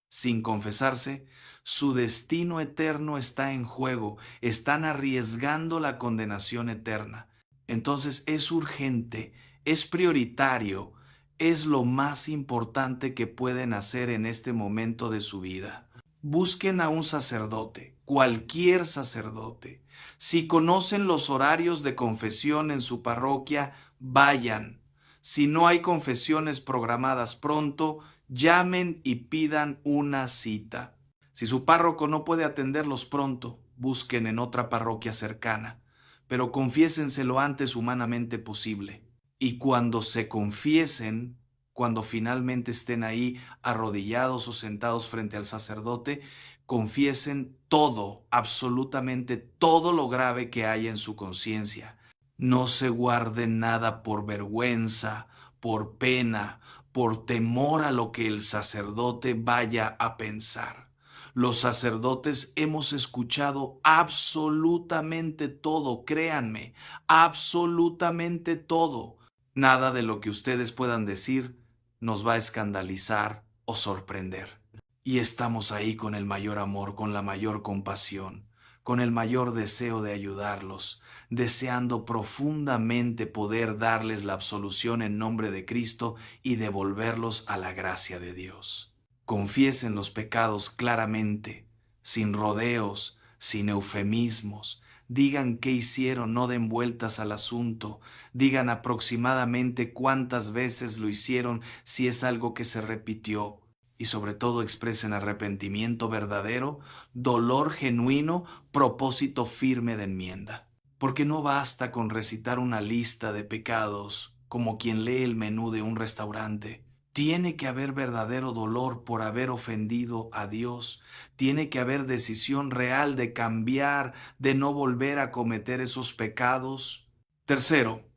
sin confesarse, su destino eterno está en juego, están arriesgando la condenación eterna. Entonces es urgente, es prioritario, es lo más importante que pueden hacer en este momento de su vida. Busquen a un sacerdote, cualquier sacerdote. Si conocen los horarios de confesión en su parroquia, vayan. Si no hay confesiones programadas pronto, llamen y pidan una cita. Si su párroco no puede atenderlos pronto, busquen en otra parroquia cercana, pero confiésense lo antes humanamente posible. Y cuando se confiesen, cuando finalmente estén ahí arrodillados o sentados frente al sacerdote, confiesen todo, absolutamente todo lo grave que hay en su conciencia. No se guarden nada por vergüenza, por pena, por temor a lo que el sacerdote vaya a pensar. Los sacerdotes hemos escuchado absolutamente todo, créanme, absolutamente todo. Nada de lo que ustedes puedan decir nos va a escandalizar o sorprender. Y estamos ahí con el mayor amor, con la mayor compasión, con el mayor deseo de ayudarlos, deseando profundamente poder darles la absolución en nombre de Cristo y devolverlos a la gracia de Dios. Confiesen los pecados claramente, sin rodeos, sin eufemismos. Digan qué hicieron, no den vueltas al asunto. Digan aproximadamente cuántas veces lo hicieron si es algo que se repitió. Y sobre todo expresen arrepentimiento verdadero, dolor genuino, propósito firme de enmienda. Porque no basta con recitar una lista de pecados como quien lee el menú de un restaurante. Tiene que haber verdadero dolor por haber ofendido a Dios. Tiene que haber decisión real de cambiar, de no volver a cometer esos pecados. Tercero,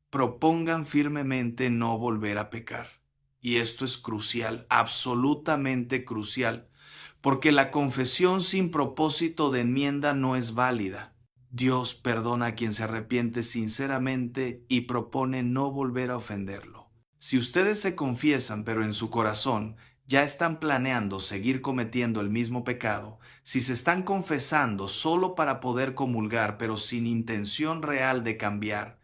propongan firmemente no volver a pecar. Y esto es crucial, absolutamente crucial, porque la confesión sin propósito de enmienda no es válida. Dios perdona a quien se arrepiente sinceramente y propone no volver a ofenderlo. Si ustedes se confiesan, pero en su corazón ya están planeando seguir cometiendo el mismo pecado, si se están confesando solo para poder comulgar, pero sin intención real de cambiar,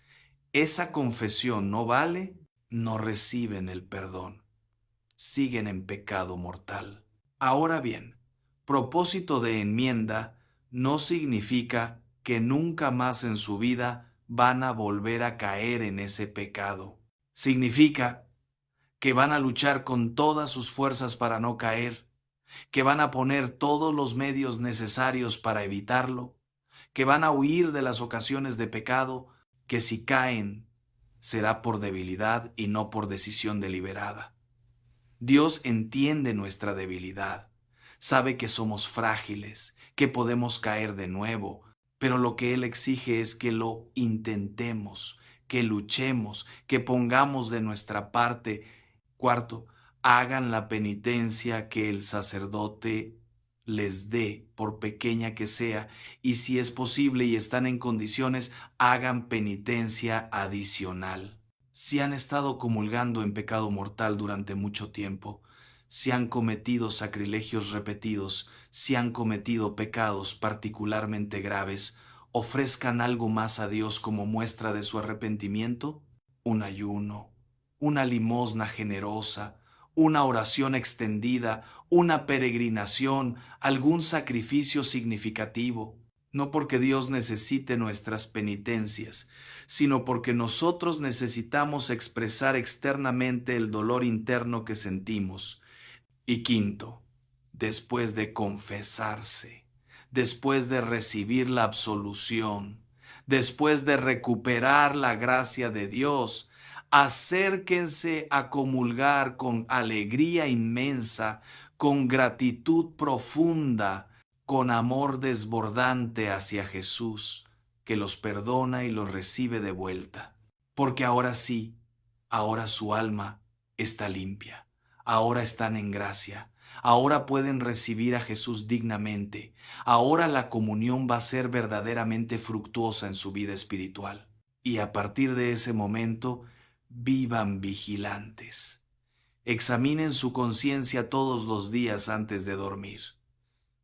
esa confesión no vale, no reciben el perdón. Siguen en pecado mortal. Ahora bien, propósito de enmienda no significa que nunca más en su vida van a volver a caer en ese pecado. Significa que van a luchar con todas sus fuerzas para no caer, que van a poner todos los medios necesarios para evitarlo, que van a huir de las ocasiones de pecado, que si caen será por debilidad y no por decisión deliberada. Dios entiende nuestra debilidad, sabe que somos frágiles, que podemos caer de nuevo, pero lo que Él exige es que lo intentemos, que luchemos, que pongamos de nuestra parte. Cuarto, hagan la penitencia que el sacerdote les dé, por pequeña que sea, y si es posible y están en condiciones, hagan penitencia adicional. Si han estado comulgando en pecado mortal durante mucho tiempo, si han cometido sacrilegios repetidos, si han cometido pecados particularmente graves, ofrezcan algo más a Dios como muestra de su arrepentimiento, un ayuno, una limosna generosa, una oración extendida, una peregrinación, algún sacrificio significativo, no porque Dios necesite nuestras penitencias, sino porque nosotros necesitamos expresar externamente el dolor interno que sentimos. Y quinto, después de confesarse, después de recibir la absolución, después de recuperar la gracia de Dios, acérquense a comulgar con alegría inmensa, con gratitud profunda, con amor desbordante hacia Jesús, que los perdona y los recibe de vuelta. Porque ahora sí, ahora su alma está limpia, ahora están en gracia, ahora pueden recibir a Jesús dignamente, ahora la comunión va a ser verdaderamente fructuosa en su vida espiritual. Y a partir de ese momento, vivan vigilantes. Examinen su conciencia todos los días antes de dormir.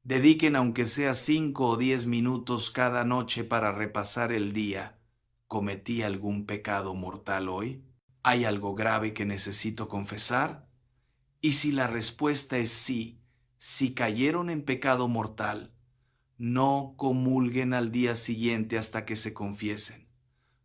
Dediquen aunque sea 5 o 10 minutos cada noche para repasar el día. ¿Cometí algún pecado mortal hoy? ¿Hay algo grave que necesito confesar? Y si la respuesta es sí, si cayeron en pecado mortal, no comulguen al día siguiente hasta que se confiesen.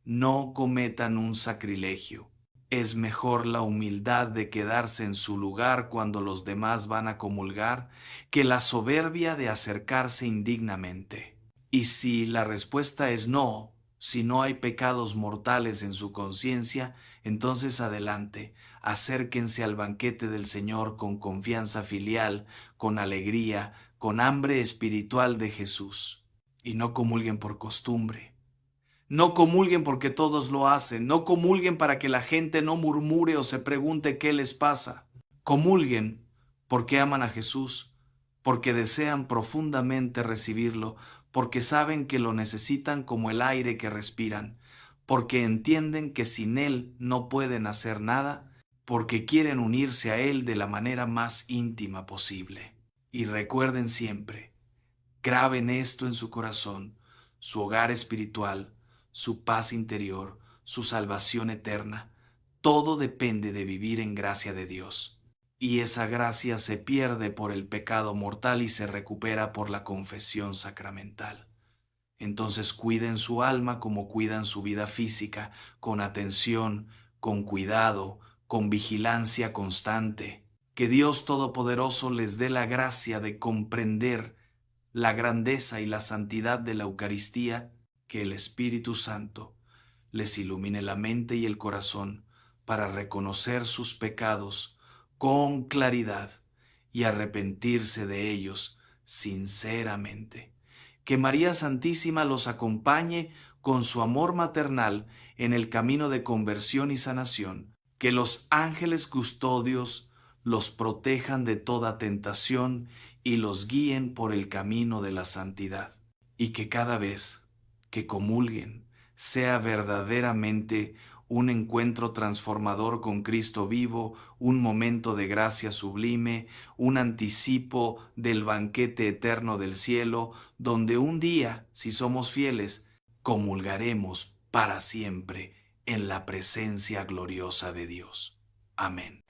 No cometan un sacrilegio. Es mejor la humildad de quedarse en su lugar cuando los demás van a comulgar que la soberbia de acercarse indignamente. Y si la respuesta es no, si no hay pecados mortales en su conciencia, entonces adelante, acérquense al banquete del Señor con confianza filial, con alegría, con hambre espiritual de Jesús. Y no comulguen por costumbre. No comulguen porque todos lo hacen. No comulguen para que la gente no murmure o se pregunte qué les pasa. Comulguen porque aman a Jesús, porque desean profundamente recibirlo, porque saben que lo necesitan como el aire que respiran, porque entienden que sin Él no pueden hacer nada, porque quieren unirse a Él de la manera más íntima posible. Y recuerden siempre, Graben esto en su corazón, su hogar espiritual, su paz interior, su salvación eterna. Todo depende de vivir en gracia de Dios. Y esa gracia se pierde por el pecado mortal y se recupera por la confesión sacramental. Entonces cuiden su alma como cuidan su vida física, con atención, con cuidado, con vigilancia constante. Que Dios Todopoderoso les dé la gracia de comprender la grandeza y la santidad de la Eucaristía, que el Espíritu Santo les ilumine la mente y el corazón para reconocer sus pecados con claridad y arrepentirse de ellos sinceramente. Que María Santísima los acompañe con su amor maternal en el camino de conversión y sanación. Que los ángeles custodios los protejan de toda tentación y los guíen por el camino de la santidad. Y que cada vez que comulguen sea verdaderamente un encuentro transformador con Cristo vivo, un momento de gracia sublime, un anticipo del banquete eterno del cielo, donde un día, si somos fieles, comulgaremos para siempre en la presencia gloriosa de Dios. Amén.